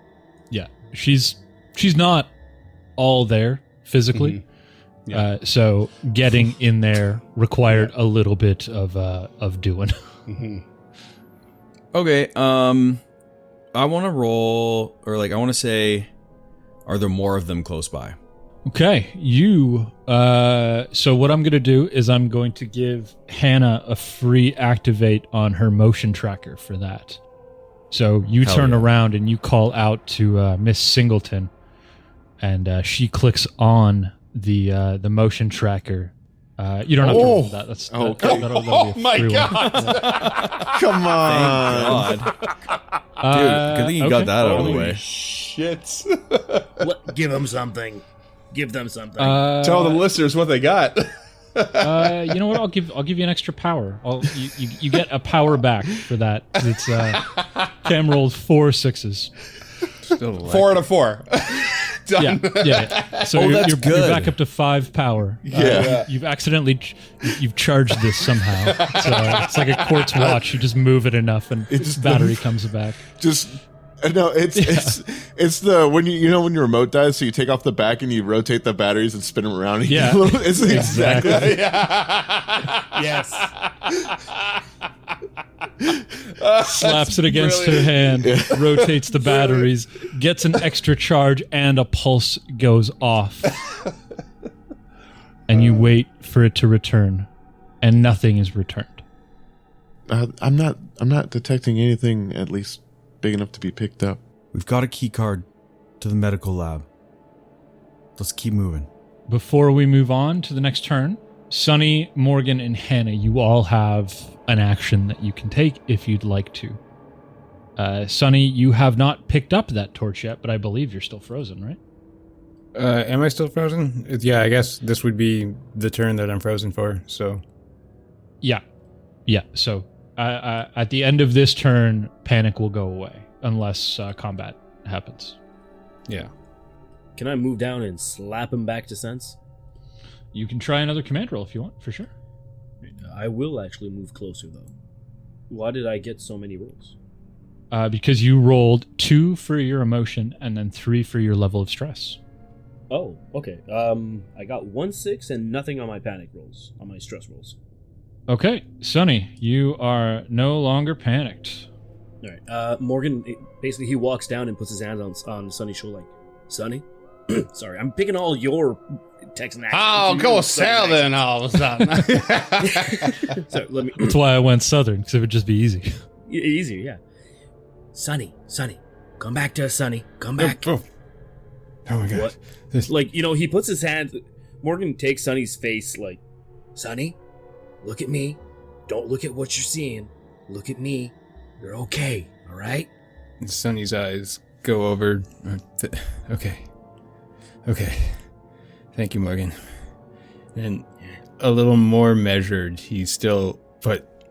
Yeah, she's not all there physically. Yeah. So getting in there required a little bit of doing. Okay, I want to roll, or like, I want to say, are there more of them close by? Okay, so what I'm going to do is I'm going to give Hannah a free activate on her motion tracker for that. So you Hell turn yeah. around and you call out to Miss Singleton, and she clicks on the motion tracker. You don't have to roll that. That's okay. That'll be a Oh my free one. god! Come on. Thank God. Dude, good thing you got that out of the way. Shit. Give them something. Give them something. Tell the listeners what they got. You know what? I'll give you an extra power. You get a power back for that. It's Cam rolled 4 6s. Still 4 out of 4. Done. Yeah. So Oh, that's you're good. back up to 5 power. Yeah. You've accidentally you've charged this somehow. It's like a quartz watch. You just move it enough, and its battery comes back. Just no, it's the when when your remote dies, so you take off the back and you rotate the batteries and spin them around. And Yeah. it's exactly. Yes. Slaps it against her hand, rotates the batteries, gets an extra charge, and a pulse goes off. And you wait for it to return, and nothing is returned. I'm not detecting anything at least big enough to be picked up. We've got a key card to the medical lab. Let's keep moving. Before we move on to the next turn, Sunny, Morgan, and Hannah, you all have an action that you can take if you'd like to. Sunny, you have not picked up that torch yet, but I believe you're still frozen, right? Am I still frozen? Yeah, I guess this would be the turn that I'm frozen for, so... Yeah. So at the end of this turn, panic will go away unless combat happens. Yeah. Can I move down and slap him back to sense? You can try another command roll if you want, for sure. I will actually move closer, though. Why did I get so many rolls? Because you rolled 2 for your emotion and then 3 for your level of stress. Oh, okay. I got 1 6 and nothing on my panic rolls, on my stress rolls. Okay, Sunny, you are no longer panicked. All right. Morgan, basically, he walks down and puts his hand on Sunny's shoulder, like, Sunny? Sorry, I'm picking all your Texan accents. Oh, go south then all of a sudden. So let me. That's why I went southern, because it would just be easy. Easier, yeah. Sunny, come back to us, Sunny. Come back. Oh my god. What? Like, he puts his hand. Morgan takes Sunny's face, like, Sunny, look at me. Don't look at what you're seeing. Look at me. You're okay, all right? And Sunny's eyes go over. Okay. Thank you, Morgan. And a little more measured, but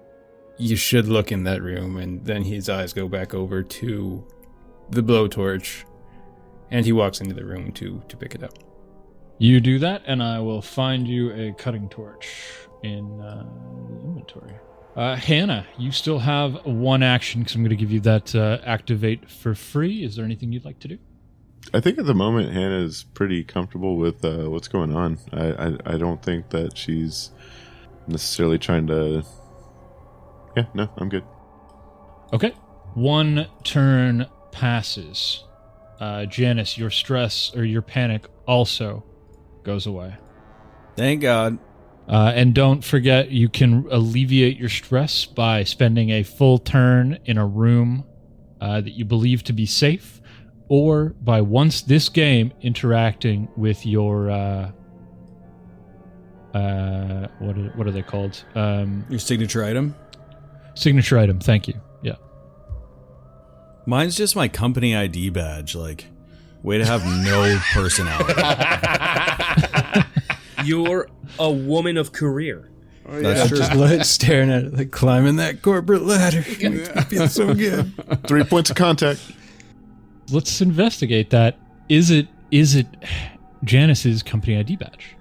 you should look in that room. And then his eyes go back over to the blowtorch, and he walks into the room to pick it up. You do that, and I will find you a cutting torch in the inventory. Hannah, you still have 1 action, because I'm going to give you that activate for free. Is there anything you'd like to do? I think at the moment Hannah's pretty comfortable with what's going on. I don't think that she's necessarily trying to... Yeah, no, I'm good. Okay. 1 turn passes. Janice, your stress or your panic also goes away. Thank God. And don't forget, you can alleviate your stress by spending a full turn in a room that you believe to be safe, or by once this game interacting with your what are they called? Your signature item? Signature item. Thank you. Yeah. Mine's just my company ID badge. Like, way to have no personality. You're a woman of career. That's true. Just staring at it, like climbing that corporate ladder. It feels so good. 3 points of contact. Let's investigate that. Is it Janice's company ID badge?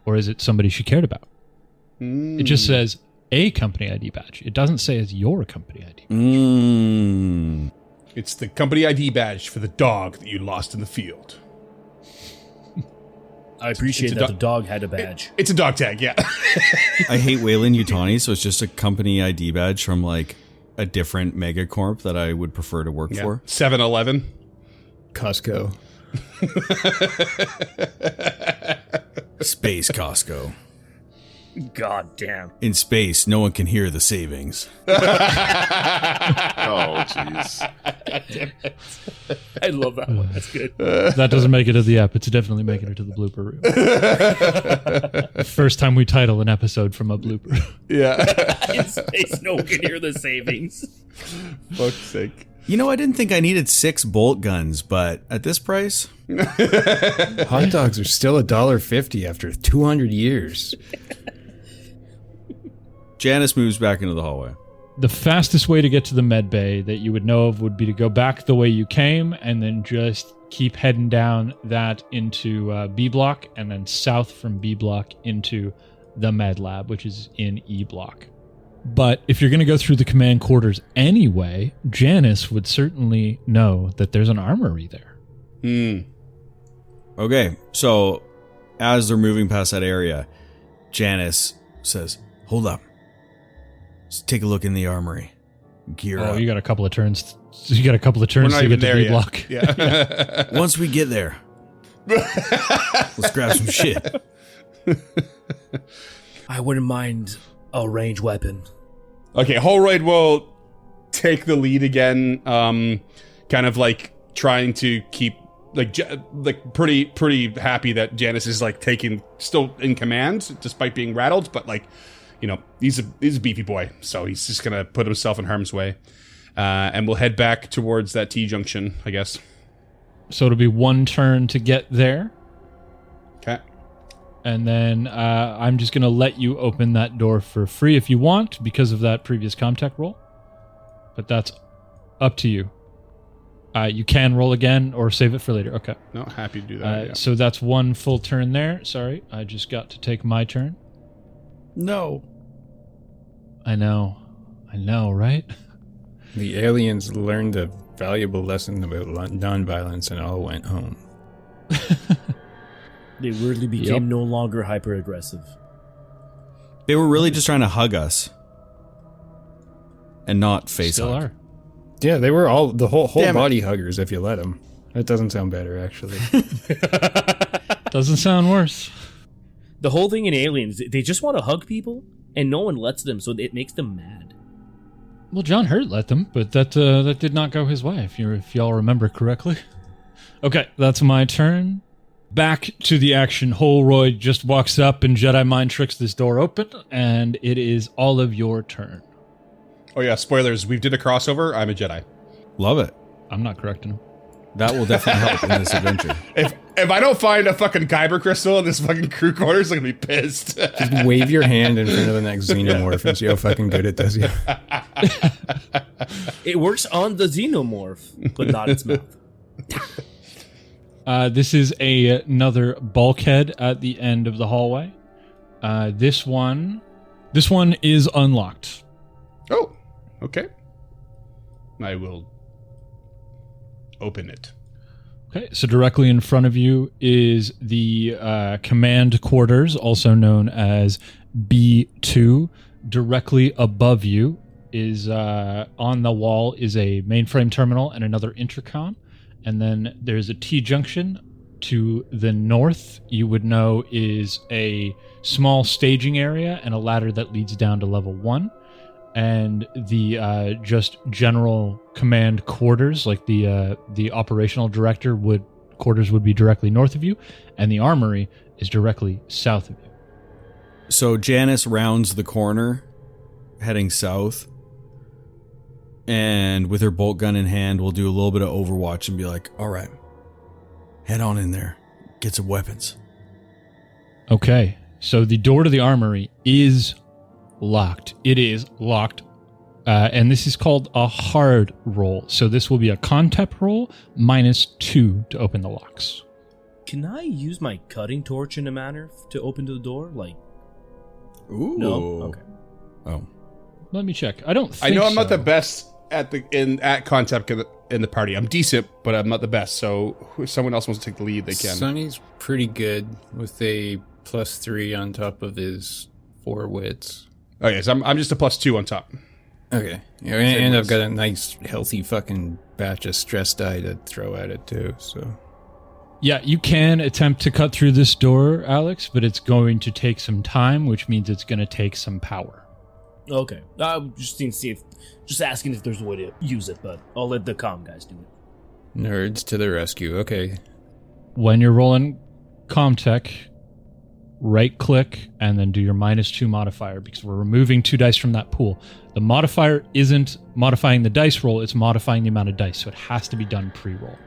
Or is it somebody she cared about? It just says a company ID badge. It doesn't say it's your company ID badge. It's the company ID badge for the dog that you lost in the field. I appreciate that the dog had a badge. It's a dog tag, yeah. I hate Wayland Yutani, so it's just a company ID badge from like a different megacorp that I would prefer to work for. 7-Eleven. Costco. Space Costco. God damn. In space, no one can hear the savings. Oh, jeez. I love that one. That's good. That doesn't make it to the app. It's definitely making it to the blooper reel. First time we title an episode from a blooper. Yeah. In space, no one can hear the savings. Fuck's sake. You know, I didn't think I needed 6 bolt guns, but at this price... Hot dogs are still $1.50 after 200 years. Janice moves back into the hallway. The fastest way to get to the med bay that you would know of would be to go back the way you came and then just keep heading down that into B block and then south from B block into the med lab, which is in E block. But if you're going to go through the command quarters anyway, Janice would certainly know that there's an armory there. Okay, so as they're moving past that area, Janice says, "Hold up. Let's take a look in the armory. Gear up. You got a couple of turns. You got a couple of We're turns not to even get to there B block. yet. Yeah. Once we get there, let's grab some shit." I wouldn't mind a ranged weapon. Okay, Holroyd will take the lead again, kind of like trying to keep like pretty happy that Janice is like still in command despite being rattled, but like, you know, he's a beefy boy, so he's just gonna put himself in harm's way, and we'll head back towards that T junction, I guess. So it'll be one turn to get there. Okay. And then I'm just going to let you open that door for free if you want because of that previous Comtech roll. But that's up to you. You can roll again or save it for later. Okay. No, happy to do that. Yeah. So that's one full turn there. Sorry, I just got to take my turn. No. I know, right? The aliens learned a valuable lesson about nonviolence and all went home. They weirdly became no longer hyper aggressive. They were really just trying to hug us. And not face Still hug. are. Yeah, they were all the whole Damn it. body huggers if you let them. That doesn't sound better, actually. Doesn't sound worse. The whole thing in Aliens, they just want to hug people, and no one lets them, so it makes them mad. Well, John Hurt let them, but that did not go his way, if y'all remember correctly. Okay, that's my turn. Back to the action. Holroyd just walks up and Jedi mind tricks this door open, and it is all of your turn. Oh yeah, spoilers. We did a crossover. I'm a Jedi. Love it. I'm not correcting him. That will definitely help in this adventure. If I don't find a fucking Kyber crystal in this fucking crew quarters, I'm gonna be pissed. Just wave your hand in front of the next xenomorph and see how fucking good it does you. It works on the xenomorph, but not its mouth. This is another bulkhead at the end of the hallway. This one is unlocked. Oh, okay. I will open it. Okay, so directly in front of you is the command quarters, also known as B2. Directly above you is on the wall is a mainframe terminal and another intercom. And then there's a T-junction to the north, you would know, is a small staging area and a ladder that leads down to level 1. And the just general command quarters, like the operational director quarters would be directly north of you, and the armory is directly south of you. So Janice rounds the corner, heading south. And with her bolt gun in hand, we'll do a little bit of Overwatch and be like, all right, head on in there. Get some weapons. Okay. So the door to the armory is locked. It is locked and this is called a hard roll. So this will be a concept roll -2 to open the locks. Can I use my cutting torch in a manner to open the door? Like, Ooh. no? Okay. Oh. Let me check. I don't think I know I'm not so. the best at concept in the party. I'm decent, but I'm not the best. So if someone else wants to take the lead, they can. Sonny's pretty good with a +3 on top of his 4 wits. Oh yes, I'm just a +2 on top. Okay. Yeah, and I've got a nice, healthy fucking batch of stress die to throw at it too, so... Yeah, you can attempt to cut through this door, Alex, but it's going to take some time, which means it's going to take some power. Okay. Just asking if there's a way to use it, but I'll let the comm guys do it. Nerds to the rescue. Okay. When you're rolling Comtech, right-click and then do your -2 modifier because we're removing 2 dice from that pool. The modifier isn't modifying the dice roll, it's modifying the amount of dice, so it has to be done pre-roll.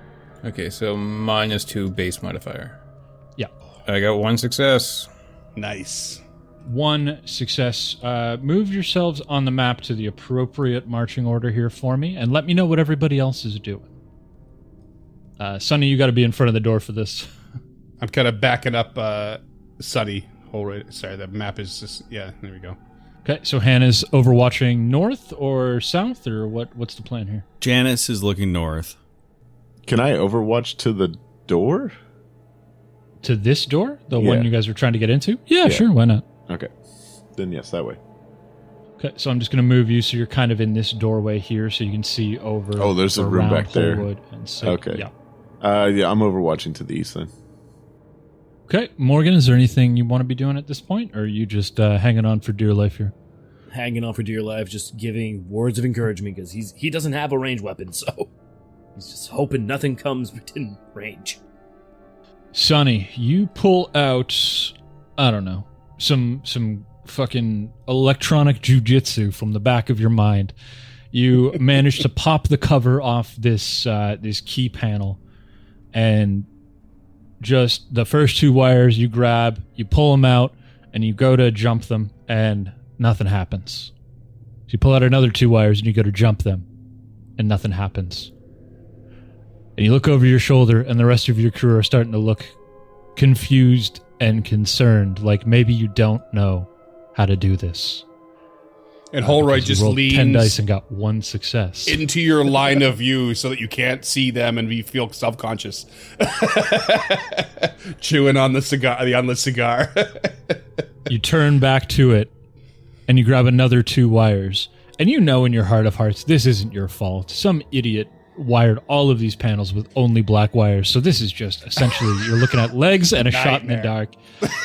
Okay, so -2 base modifier. Yeah. I got 1 success. Nice. 1 success. Move yourselves on the map to the appropriate marching order here for me, and let me know what everybody else is doing. Sonny, you got to be in front of the door for this. I'm kind of backing up Sunny. Sorry, the map is just... Yeah, there we go. Okay, so Hannah's overwatching north or south, or what's the plan here? Janice is looking north. Can I overwatch to the door? To this door? The Yeah. one you guys are trying to get into? Yeah, sure, why not? Okay. Then yes, that way. Okay, so I'm just going to move you so you're kind of in this doorway here so you can see over. Oh, there's a room around back there. Holwood and so, Okay. Yeah. Yeah, I'm overwatching to the east then. Okay, Morgan, is there anything you want to be doing at this point, or are you just hanging on for dear life here? Hanging on for dear life, just giving words of encouragement because he doesn't have a ranged weapon, so he's just hoping nothing comes within range. Sonny, you pull out, I don't know, some fucking electronic jujitsu from the back of your mind. You manage to pop the cover off this key panel, and just the first 2 wires you grab, you pull them out, and you go to jump them, and nothing happens. So you pull out another 2 wires, and you go to jump them, and nothing happens. And you look over your shoulder, and the rest of your crew are starting to look confused and concerned, like maybe you don't know how to do this. And Holroyd Because you just rolled 10 leans dice and got 1 success. into your line of view so that you can't see them and you feel self-conscious. Chewing on the cigar, the unlit cigar. You turn back to it, and you grab another 2 wires. And you know in your heart of hearts, this isn't your fault. Some idiot wired all of these panels with only black wires. So this is just essentially, you're looking at legs and a shot in the dark.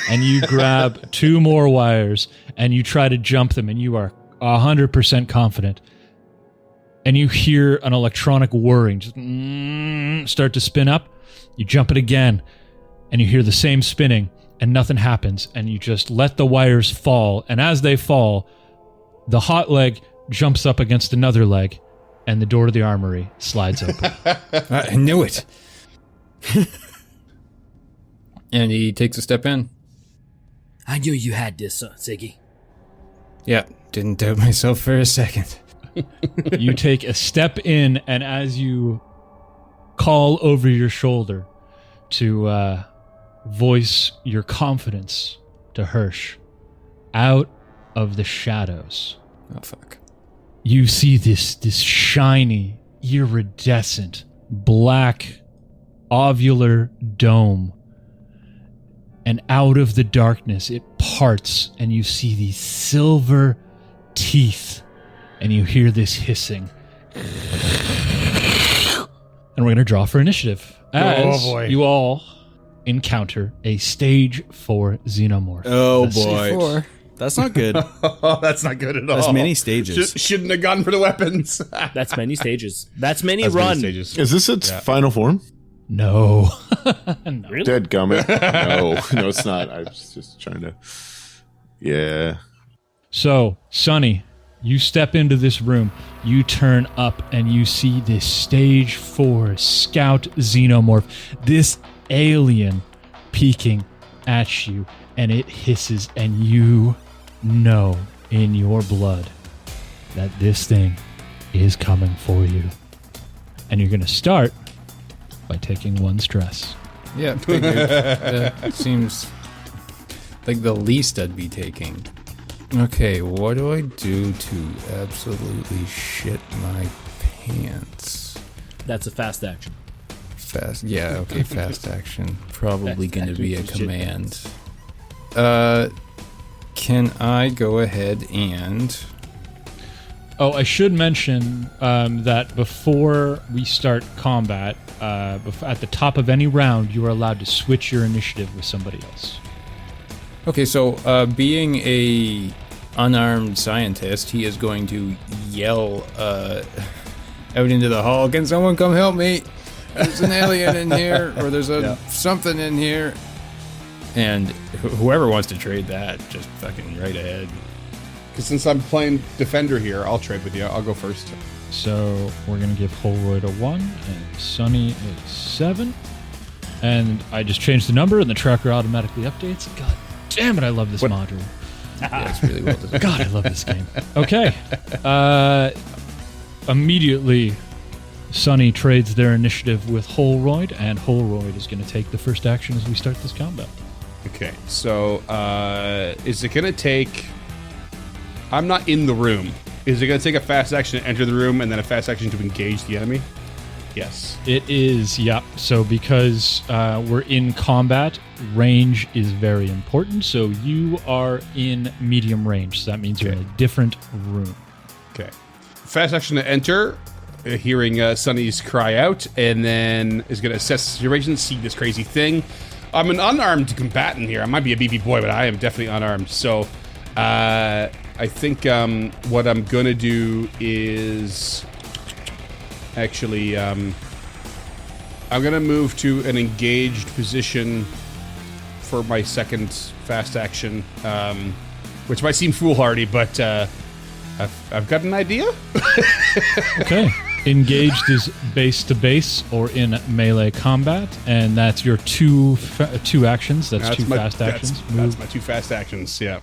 And you grab 2 more wires, and you try to jump them, and you are 100% confident. And you hear an electronic whirring just start to spin up. You jump it again, and you hear the same spinning, and nothing happens. And you just let the wires fall. And as they fall, the hot leg jumps up against another leg, and the door to the armory slides open. I knew it. And he takes a step in. I knew you had this, Ziggy. Yeah, didn't doubt myself for a second. You take a step in, and as you call over your shoulder to voice your confidence to Hirsch, out of the shadows, Oh, fuck. you see this shiny, iridescent, black, ovular dome. And out of the darkness, it parts, and you see these silver teeth. And you hear this hissing. And we're going to draw for initiative. As you all encounter a stage 4 xenomorph. Oh The boy. That's not good. Oh, that's not good at all. That's many stages. Shouldn't have gone for the weapons. That's many stages. That's many That's run. many stages. Is this its final form? No. No. Really? Dead gummit. No, it's not. I was just trying to. Yeah. So, Sonny, you step into this room, you turn up, and you see this stage 4 scout xenomorph, this alien peeking at you, and it hisses, and you know in your blood that this thing is coming for you. And you're going to start by taking 1 stress. Yeah, figured. That seems like the least I'd be taking. Okay, what do I do to absolutely shit my pants? That's a fast action. Fast, yeah, okay, fast action. Probably Fast going to be a action for shit command. Can I go ahead and... Oh, I should mention that before we start combat, at the top of any round, you are allowed to switch your initiative with somebody else. Okay, so being a unarmed scientist, he is going to yell out into the hall, "Can someone come help me? There's an alien in here, or there's something in here." And whoever wants to trade that, just fucking right ahead. Because since I'm playing defender here, I'll trade with you. I'll go first. So we're going to give Holroyd a 1 and Sunny a 7. And I just changed the number and the tracker automatically updates. God damn it, I love this module. Yeah, it's really well designed. God, I love this game. Okay. Immediately, Sunny trades their initiative with Holroyd, and Holroyd is going to take the first action as we start this combat. Okay, so is it going to take... I'm not in the room. Is it going to take a fast action to enter the room and then a fast action to engage the enemy? Yes. It is, yeah. So because we're in combat, range is very important. So you are in medium range. So that means you're in a different room. Okay. Fast action to enter, hearing Sunny's cry out, and then is going to assess the situation, see this crazy thing. I'm an unarmed combatant here. I might be a BB boy, but I am definitely unarmed. So I think what I'm going to do is... Actually, I'm going to move to an engaged position for my second fast action, which might seem foolhardy, but I've got an idea. Okay. Engaged is base to base or in melee combat, and that's your two actions. That's two fast actions. That's my 2 fast actions, yeah.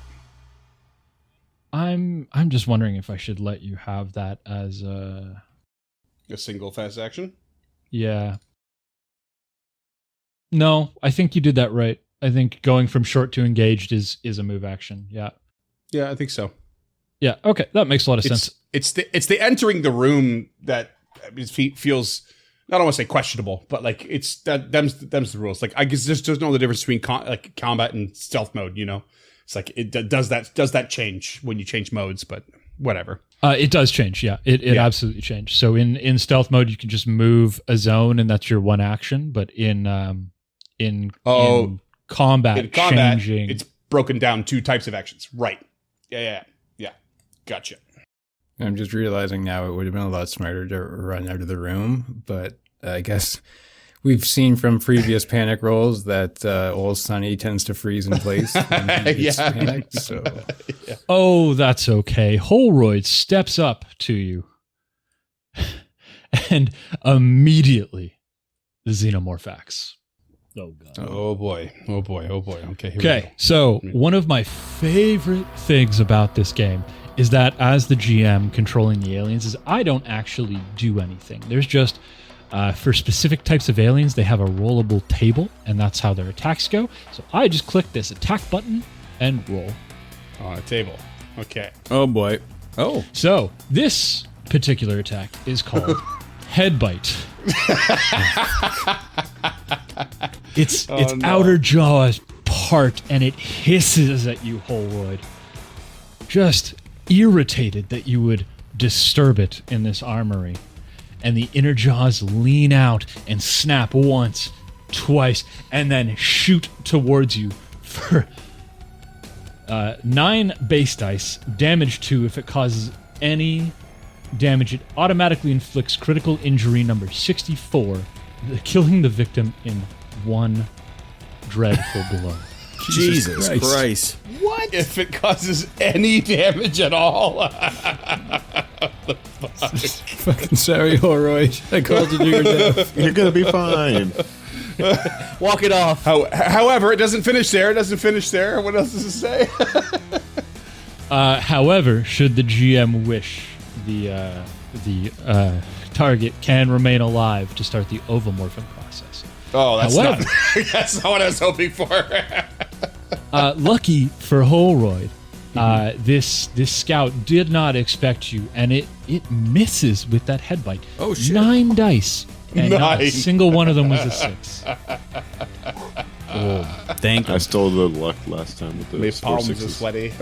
I'm just wondering if I should let you have that as a single fast action? Yeah. No, I think you did that right. I think going from short to engaged is a move action. Yeah. Yeah, I think so. Yeah. Okay, that makes a lot of sense. It's the entering the room that feels, I don't want to say questionable, but like it's them's the rules. Like I guess there's no other difference between combat and stealth mode. You know, it's like it does that change when you change modes, but whatever. It does change. Yeah, it absolutely changed. So in stealth mode, you can just move a zone, and that's your one action. But in combat, changing, it's broken down 2 types of actions. Right. Yeah. Gotcha. I'm just realizing now it would have been a lot smarter to run out of the room, but I guess we've seen from previous panic rolls that old Sunny tends to freeze in place when he gets panicked. So. Yeah. Oh, that's okay. Holroyd steps up to you, and immediately the xenomorph acts. Oh god. Oh boy. Okay. Okay, so one of my favorite things about this game is that as the GM controlling the aliens is I don't actually do anything. There's just, for specific types of aliens, they have a rollable table, and that's how their attacks go. So I just click this attack button and roll. On a table. Okay. Oh boy. Oh. So this particular attack is called Headbite. Its outer jaw is part, and it hisses at you, Holroyd. Just irritated that you would disturb it in this armory. And the inner jaws lean out and snap once, twice, and then shoot towards you for 9 base dice, damage 2 if it causes any damage. It automatically inflicts critical injury number 64, killing the victim in 1 dreadful blow. Jesus Christ. What? If it causes any damage at all? Fucking sorry, Holroyd. I called you to your death. You're gonna be fine. Walk it off. However, it doesn't finish there. What else does it say? However, should the GM wish, the target can remain alive to start the ovomorphing process. Oh, However, that's not what I was hoping for. Lucky for Holroyd, this scout did not expect you, and it misses with that head bite. Oh, shit. 9 dice, and not a 9. single one of them was a 6. Thank I stole the luck last time with My those 4 palms are sixes. sweaty.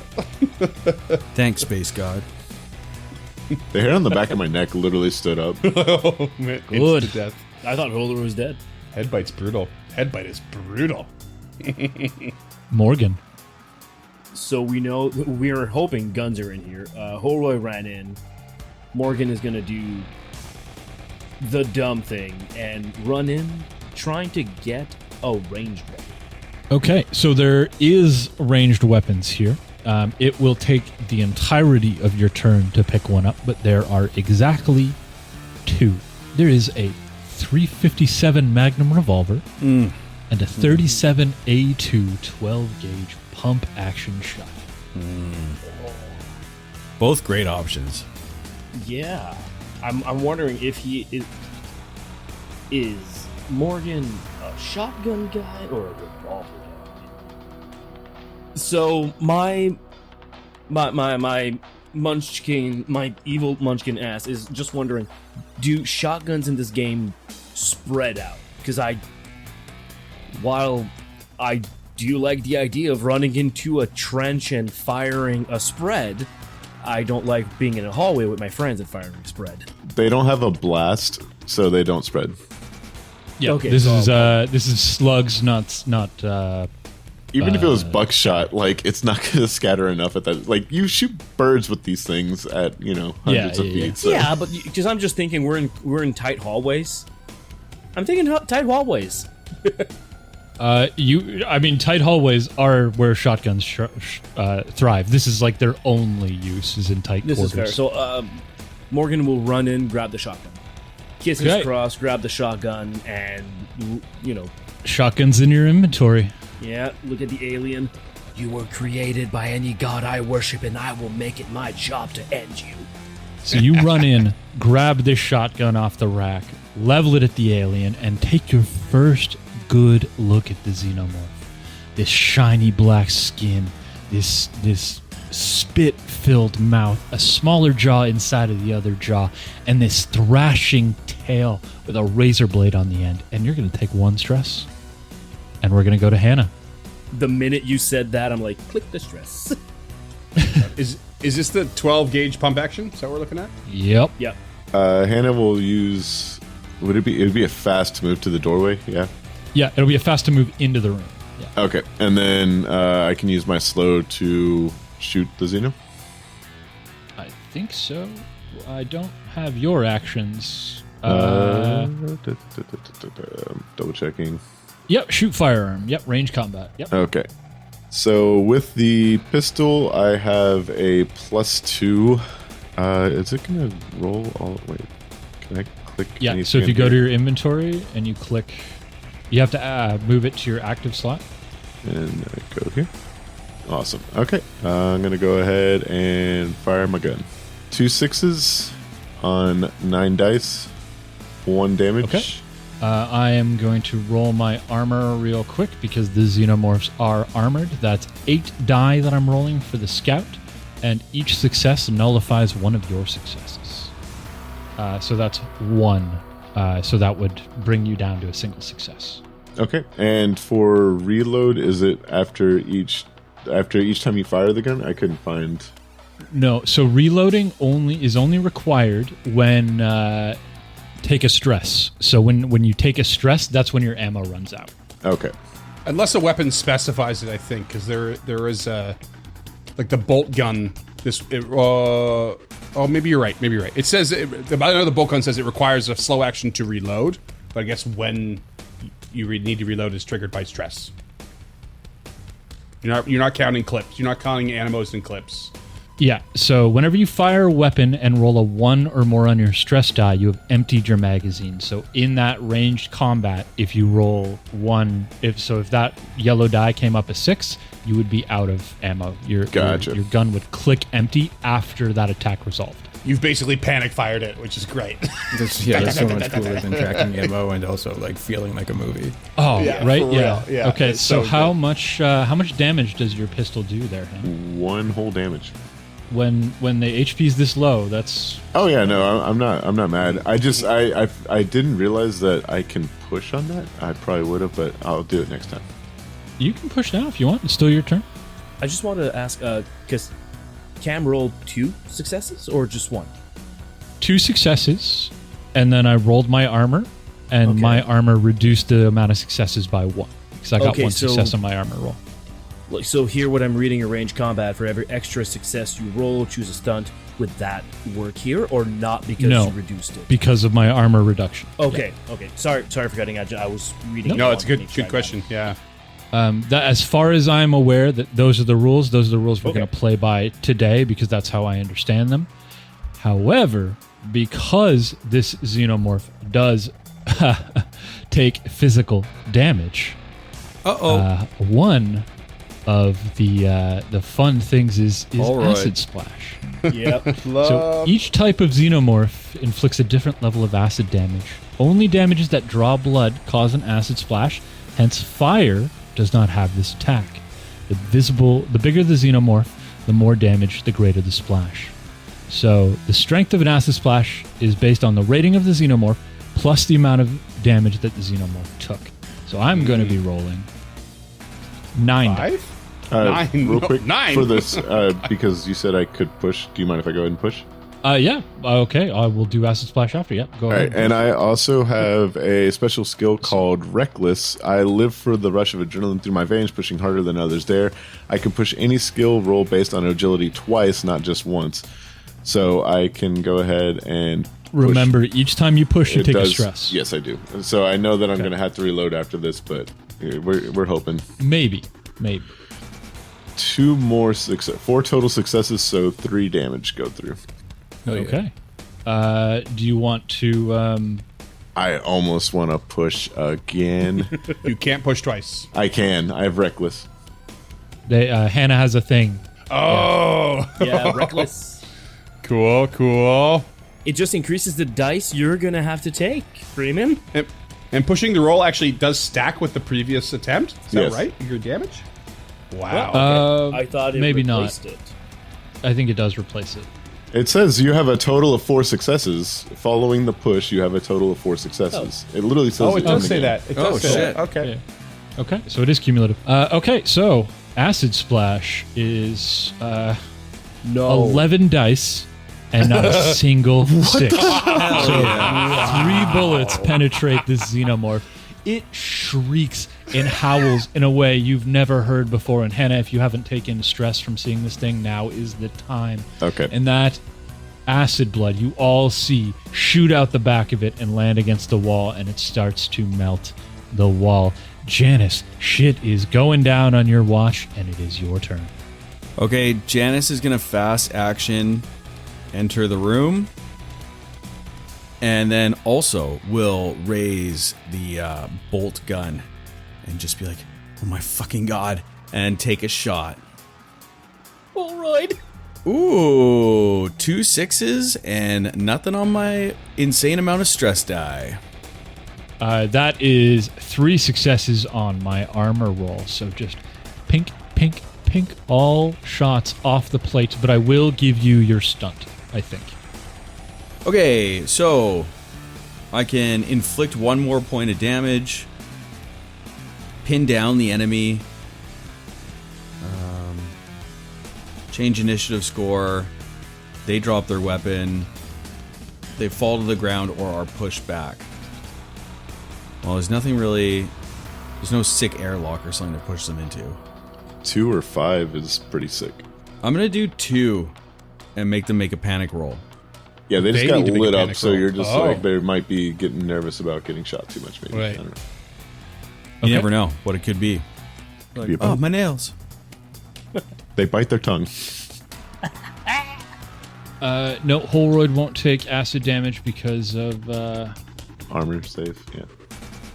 Thanks, Space God. The hair on the back of my neck literally stood up. Oh, man. Good. Instant death. I thought Holder was dead. Headbite's brutal. Headbite is brutal. Morgan. So we know we're hoping guns are in here. Holroy ran in. Morgan is gonna do the dumb thing and run in, trying to get a ranged weapon. Okay, so there is ranged weapons here. It will take the entirety of your turn to pick one up, but there are exactly 2. There is a 357 Magnum revolver and a 37 A2 12-gauge pump action shot. Both great options. Yeah, I'm wondering if he is Morgan a shotgun guy or a revolver guy. So my munchkin, my evil munchkin ass is just wondering, do shotguns in this game spread out? Because while I do like the idea of running into a trench and firing a spread, I don't like being in a hallway with my friends and firing a spread. They don't have a blast, so they don't spread. Yeah, Okay, this so- is slugs, not Even if it was buckshot, like it's not going to scatter enough at that. Like you shoot birds with these things at hundreds of feet. So. Yeah, but because I'm just thinking we're in tight hallways. I'm thinking tight hallways. tight hallways are where shotguns thrive. This is like their only use is in tight This quarters. is fair. So Morgan will run in, grab the shotgun, kisses Okay. crossed, grab the shotgun, and Shotguns in your inventory. yeah, look at the alien. You were created by any god I worship, and I will make it my job to end you. So you run in, grab this shotgun off the rack, level it at the alien, and take your first good look at the xenomorph. This shiny black skin, this spit-filled mouth, a smaller jaw inside of the other jaw, and this thrashing tail with a razor blade on the end. And you're going to take 1 stress, and we're going to go to Hannah. The minute you said that, I'm like, click the stress. Is this the 12 gauge pump action? Is that what we're looking at? Yep. Yep. Hannah will use. It'd be a fast move to the doorway. Yeah. Yeah, it'll be a fast to move into the room. Yeah. Okay, and then I can use my slow to shoot the Xeno. I think so. I don't have your actions. Double checking. Yep, shoot firearm. Yep, range combat. Yep. Okay. So with the pistol, I have a +2. Is it going to roll all? Wait, can I click? Yeah, anything so if you in go to here? your inventory and you click, you have to move it to your active slot. And I go here. Awesome. Okay, I'm going to go ahead and fire my gun. 2 6s on 9 dice. 1 damage. Okay. I am going to roll my armor real quick because the xenomorphs are armored. That's 8 die that I'm rolling for the scout, and each success nullifies one of your successes. So that's 1. So that would bring you down to a single success. Okay. And for reload, is it after each time you fire the gun? I couldn't find. No, so reloading is only required when take a stress. So when you take a stress, that's when your ammo runs out. Okay. Unless a weapon specifies it, I think, because there is like the bolt gun. Maybe you're right. It says I know the bolt gun says it requires a slow action to reload, but I guess when you need to reload is triggered by stress. You're not counting clips. You're not counting animos and clips. Yeah, so whenever you fire a weapon and roll a 1 or more on your stress die, you have emptied your magazine. So in that ranged combat, if you roll 1, if that yellow die came up a 6, you would be out of ammo. Your gun would click empty after that attack resolved. You've basically panic fired it, which is great. That's so much cooler than tracking ammo and also like feeling like a movie. Oh, Yeah, right? for real. Yeah, Okay, it's so so how much damage does your pistol do there, Hannah? 1 whole damage. When the HP's this low, that's... Oh yeah, no, I'm not mad. I didn't realize that I can push on that. I probably would have, but I'll do it next time. You can push now if you want. It's still your turn. I just wanted to ask, because Cam rolled 2 successes or just 1? 2 successes, and then I rolled my armor, and Okay. my armor reduced the amount of successes by 1. Because I got Okay, 1 so- success on my armor roll. Like, so here, what I'm reading in range combat, for every extra success you roll, choose a stunt. Would that work here, or not because No. you reduced it? Because of my armor reduction. Okay. Sorry for cutting out. I was reading. No, it it's a wrong. good question. Yeah. That, as far as I'm aware, that those are the rules. Those are the rules we're Okay. going to play by today because that's how I understand them. However, because this xenomorph does take physical damage, one of the fun things is All right. acid splash. Yep. So each type of xenomorph inflicts a different level of acid damage. Only damages that draw blood cause an acid splash. Hence, fire does not have this attack. The bigger the xenomorph, the more damage, the greater the splash. So the strength of an acid splash is based on the rating of the xenomorph plus the amount of damage that the xenomorph took. So I'm going to be rolling 9 dice. 5? 9. Real No, quick 9. for this, because you said I could push. Do you mind if I go ahead and push? Yeah. Okay. I will do acid splash after. Yeah. Go All ahead. right, and I also have a special skill called Reckless. I live for the rush of adrenaline through my veins, pushing harder than others there. I can push any skill roll based on agility twice, not just once. So I can go ahead and push. Remember, each time you push, you It take a does- stress. Yes, I do. So I know that I'm going to have to reload after this, but we're hoping. Maybe. 4 total successes, so 3 damage go through. Oh, yeah. Okay. Do you want to? I almost want to push again. You can't push twice. I can. I have Reckless. Hannah has a thing. Oh. Yeah. Reckless. Cool. It just increases the dice you're gonna have to take, Freeman. And pushing the roll actually does stack with the previous attempt. Is that Yes. right? Your damage? Wow. I thought it maybe replaced not. it. I think it does replace it. It says you have a total of 4 successes. Following the push, you have a total of 4 successes. It literally says Oh, it does in the say game. that. It does Oh, say shit. that. Okay. Yeah. Okay, so it is cumulative. Okay, so acid splash is No. 11 dice and not a single 6. So 3 bullets penetrate this xenomorph. It shrieks and howls in a way you've never heard before. And Hannah, if you haven't taken stress from seeing this thing, now is the time. Okay. And that acid blood you all see shoot out the back of it and land against the wall, and it starts to melt the wall. Janice, shit is going down on your watch, and it is your turn. Okay, Janice is going to fast action enter the room. And then also will raise the bolt gun and just be like, oh my fucking god, and take a shot. All right. Ooh, 2 6s and nothing on my insane amount of stress die. That is 3 successes on my armor roll. So just pink, all shots off the plate. But I will give you your stunt, I think. Okay, so I can inflict 1 more point of damage, pin down the enemy, change initiative score, they drop their weapon, they fall to the ground or are pushed back. Well, there's no sick airlock or something to push them into. 2 or 5 is pretty sick. I'm going to do 2 and make them make a panic roll. Yeah, they just They got need to make a lit up, panic so roll. you're just Oh. like, they might be getting nervous about getting shot too much, maybe. Right. I don't know. You Okay. never know what it could be. Could be a Oh, my nails. They bite their tongue. No, Holroyd won't take acid damage because of Armor save, yeah.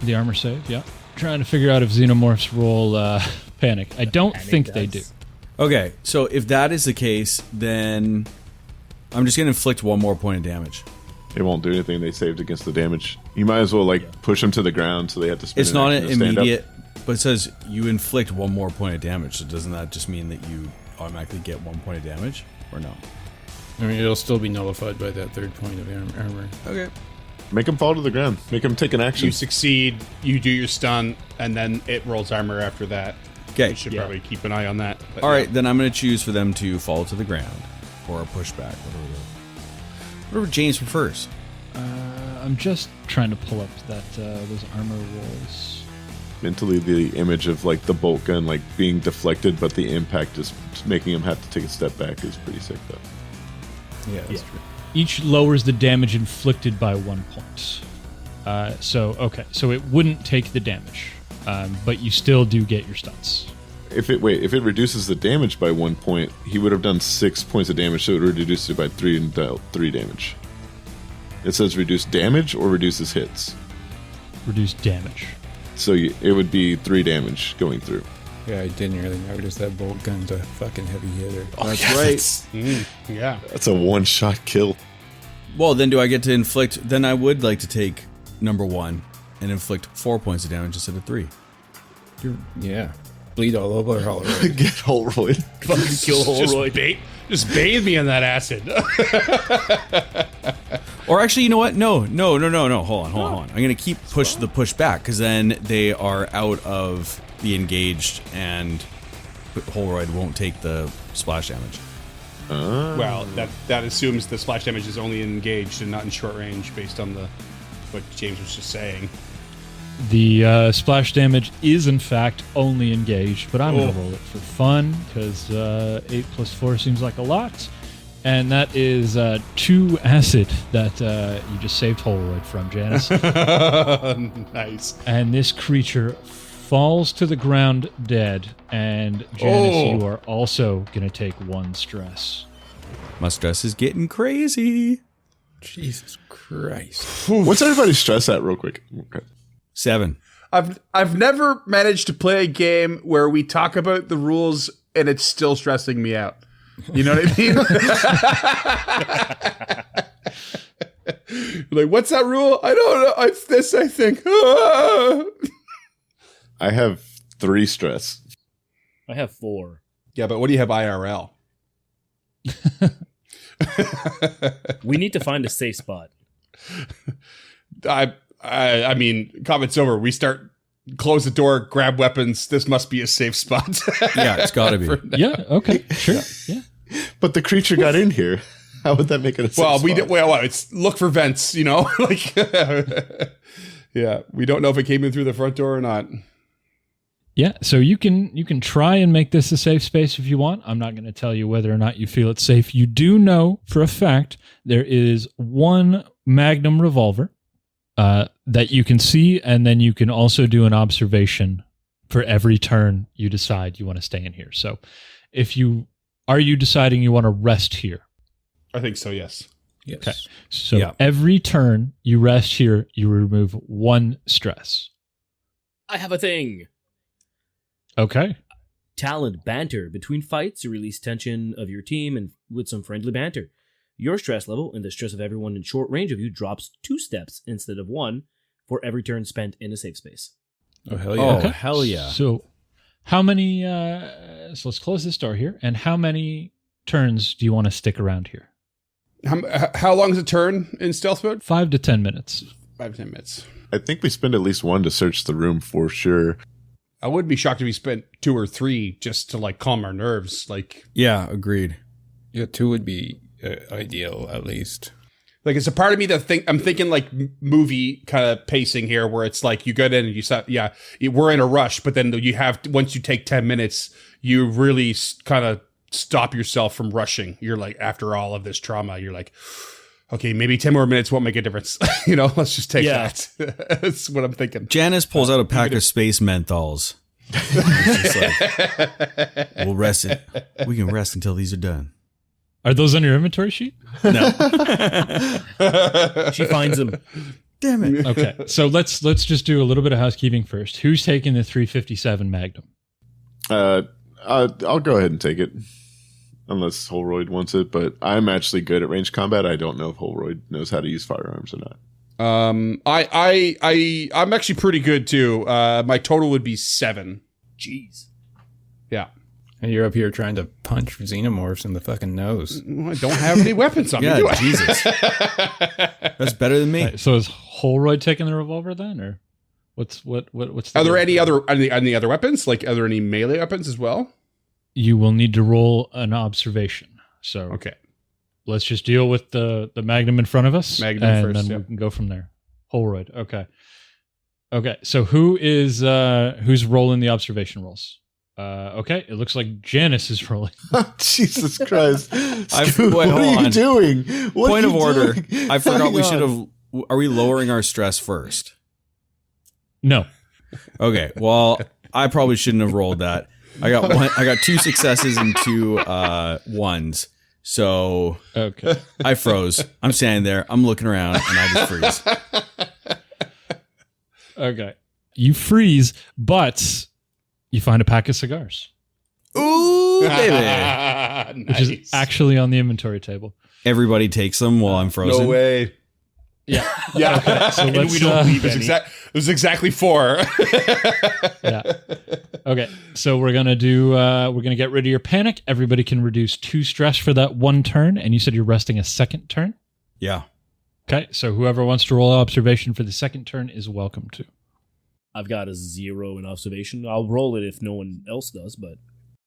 the armor save. Yeah, trying to figure out if xenomorphs roll panic. I don't think they do. Okay, so if that is the case, then I'm just gonna inflict one more point of damage. It won't do anything. They saved against the damage. You might as well push them to the ground so they have to spend It's not an an action to stand immediate, up. but it says you inflict one more point of damage. So doesn't that just mean that you automatically get 1 point of damage, or no? I mean, it'll still be nullified by that third point of armor. Okay. Make them fall to the ground. Make them take an action. You succeed, you do your stun, and then it rolls armor after that. Okay. You should probably keep an eye on that. But All right, then I'm going to choose for them to fall to the ground or a pushback, whatever James prefers. I'm just trying to pull up those armor rolls. Mentally, the image of the bolt gun being deflected, but the impact is making them have to take a step back is pretty sick, though. Yeah, that's true. Each lowers the damage inflicted by 1 point. So it wouldn't take the damage, but you still do get your stunts. If it reduces the damage by 1 point, he would have done 6 points of damage, so it would reduce it by 3 and dealt 3 damage. It says reduce damage or reduces hits. Reduce damage. So it would be 3 damage going through. Yeah, I didn't really notice that bolt gun's a fucking heavy hitter. That's right. yeah. That's a one-shot kill. Well, then do I get to inflict... Then I would like to take number 1 and inflict 4 points of damage instead of 3. Yeah. Bleed all over Holroyd. Get Holroyd. Fucking kill Holroyd. Just bathe me in that acid. Or actually, you know what? No. Hold on. I'm going to keep the push back, because then they are out of the engaged, and Holroyd won't take the splash damage. Well, that assumes the splash damage is only engaged and not in short range, based on what James was just saying. The splash damage is in fact only engaged, but I'm going to roll it for fun because 8 plus 4 seems like a lot. And that is 2 acid that you just saved Holroyd from, Janice. Nice. And this creature falls to the ground dead. And Janice, you are also going to take 1 stress. My stress is getting crazy. Jesus Christ. What's everybody's stress at, real quick? Okay. 7. I've never managed to play a game where we talk about the rules and it's still stressing me out. You know what I mean? Like, what's that rule? I don't know. It's this, I think. I have 3 stress. I have 4. Yeah, but what do you have IRL? We need to find a safe spot. I mean, comment's over. We start, close the door, grab weapons. This must be a safe spot. Yeah, it's got to be. Yeah, okay, sure. Yeah. But the creature got in here. How would that make it a safe Well, spot? it's look for vents, you know? Like, yeah, we don't know if it came in through the front door or not. Yeah, so you can try and make this a safe space if you want. I'm not going to tell you whether or not you feel it's safe. You do know for a fact there is 1 Magnum revolver that you can see, and then you can also do an observation for every turn you decide you want to stay in here. So are you deciding you want to rest here? I think so, yes. Yes. Okay. So every turn you rest here, you remove 1 stress. I have a thing. Okay. Talent banter. Between fights, you release tension of your team and with some friendly banter. Your stress level and the stress of everyone in short range of you drops 2 steps instead of 1 for every turn spent in a safe space. Oh, hell yeah. Oh, hell yeah. So how many, so let's close this door here. And how many turns do you want to stick around here? How long is a turn in stealth mode? 5 to 10 minutes. 5 to 10 minutes. I think we spend at least 1 to search the room for sure. I wouldn't be shocked if we spent 2 or 3 just to like calm our nerves. Like, Yeah, agreed. Yeah, 2 would be ideal, at least. like it's a part of me that I'm thinking like movie kind of pacing here, where it's like you get in and you say, yeah, we're in a rush, but then you have, once you take 10 minutes, you really kind of stop yourself from rushing. You're like, after all of this trauma, you're like, okay, maybe 10 more minutes won't make a difference. You know, let's just take that. That's what I'm thinking. Janice pulls out a pack of space menthols. It's just like, we'll rest it. We can rest until these are done. Are those on your inventory sheet? No. She finds them. Damn it. Okay, so let's just do a little bit of housekeeping first. Who's taking the 357 Magnum? I'll go ahead and take it, unless Holroyd wants it. But I'm actually good at ranged combat. I don't know if Holroyd knows how to use firearms or not. I'm actually pretty good too. My total would be 7. Jeez. Yeah. And you're up here trying to punch xenomorphs in the fucking nose. I don't have any weapons on me, Yeah, do I? Jesus. That's better than me. Right, so is Holroyd taking the revolver then, or what's the Are there deal? any other weapons? Like, are there any melee weapons as well? You will need to roll an observation. So Okay. let's just deal with the Magnum in front of us, Magnum and first, then yep. we can go from there. Holroyd. Okay. So who's rolling the observation rolls? Okay, it looks like Janice is rolling. Jesus Christ! wait, What hold are you on. doing? What Point are of you order. doing? I forgot Hang we on. should have. Are we lowering our stress first? No. Okay. Well, I probably shouldn't have rolled that. I got 2 successes and 2 ones. So Okay. I froze. I'm standing there. I'm looking around, and I just freeze. Okay. You freeze, but you find a pack of cigars, Ooh, baby! which is actually on the inventory table. Everybody takes them while I'm frozen. No way. Yeah. Yeah. So And let's, we don't leave It any. was exactly 4. Yeah. Okay. So we're gonna get rid of your panic. Everybody can reduce 2 stress for that 1 turn, and you said you're resting a second turn. Yeah. Okay. So whoever wants to roll observation for the second turn is welcome to. I've got a 0 in observation. I'll roll it if no one else does, but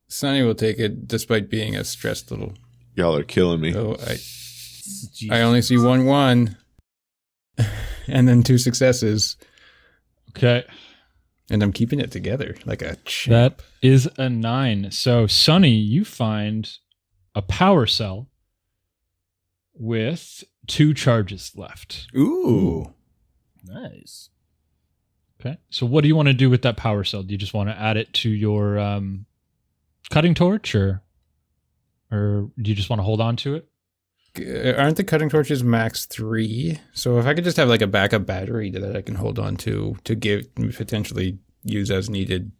Sonny will take it despite being a stressed little. Y'all are killing me. Oh, Jeez. I only see 1 and then 2 successes, Okay. and I'm keeping it together like a champ. That is a 9. So Sonny, you find a power cell with 2 charges left. Ooh. Nice. Okay. So what do you want to do with that power cell? Do you just want to add it to your cutting torch, or do you just want to hold on to it? Aren't the cutting torches max 3? So if I could just have like a backup battery that I can hold on to give potentially use as needed.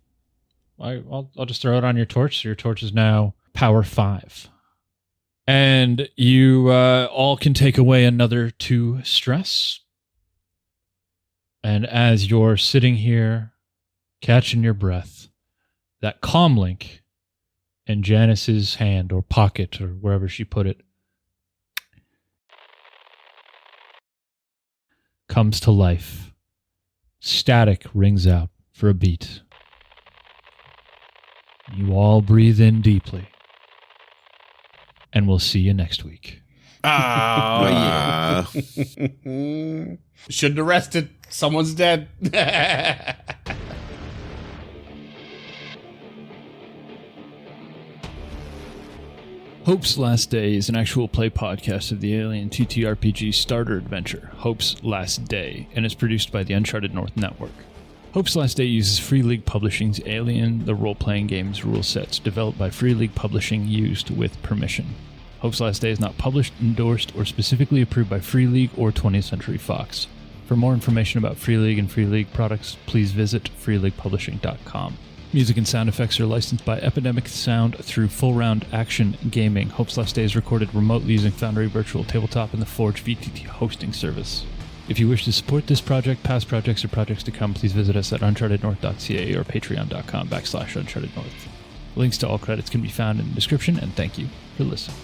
I'll just throw it on your torch. So your torch is now power 5. And you all can take away another 2 stress. And as you're sitting here, catching your breath, that comm link in Janice's hand or pocket or wherever she put it comes to life. Static rings out for a beat. You all breathe in deeply. And we'll see you next week. Oh, yeah. Shouldn't have rested. Someone's dead. Hope's Last Day is an actual play podcast of the Alien TTRPG starter adventure, Hope's Last Day, and is produced by the Uncharted North Network. Hope's Last Day uses Free League Publishing's Alien, the role-playing game's rule sets, developed by Free League Publishing, used with permission. Hope's Last Day is not published, endorsed, or specifically approved by Free League or 20th Century Fox. For more information about Free League and Free League products, please visit freeleaguepublishing.com. Music and sound effects are licensed by Epidemic Sound through Full Round Action Gaming. Hope's Last Day is recorded remotely using Foundry Virtual Tabletop and the Forge VTT hosting service. If you wish to support this project, past projects, or projects to come, please visit us at unchartednorth.ca or patreon.com/unchartednorth. Links to all credits can be found in the description, and thank you for listening.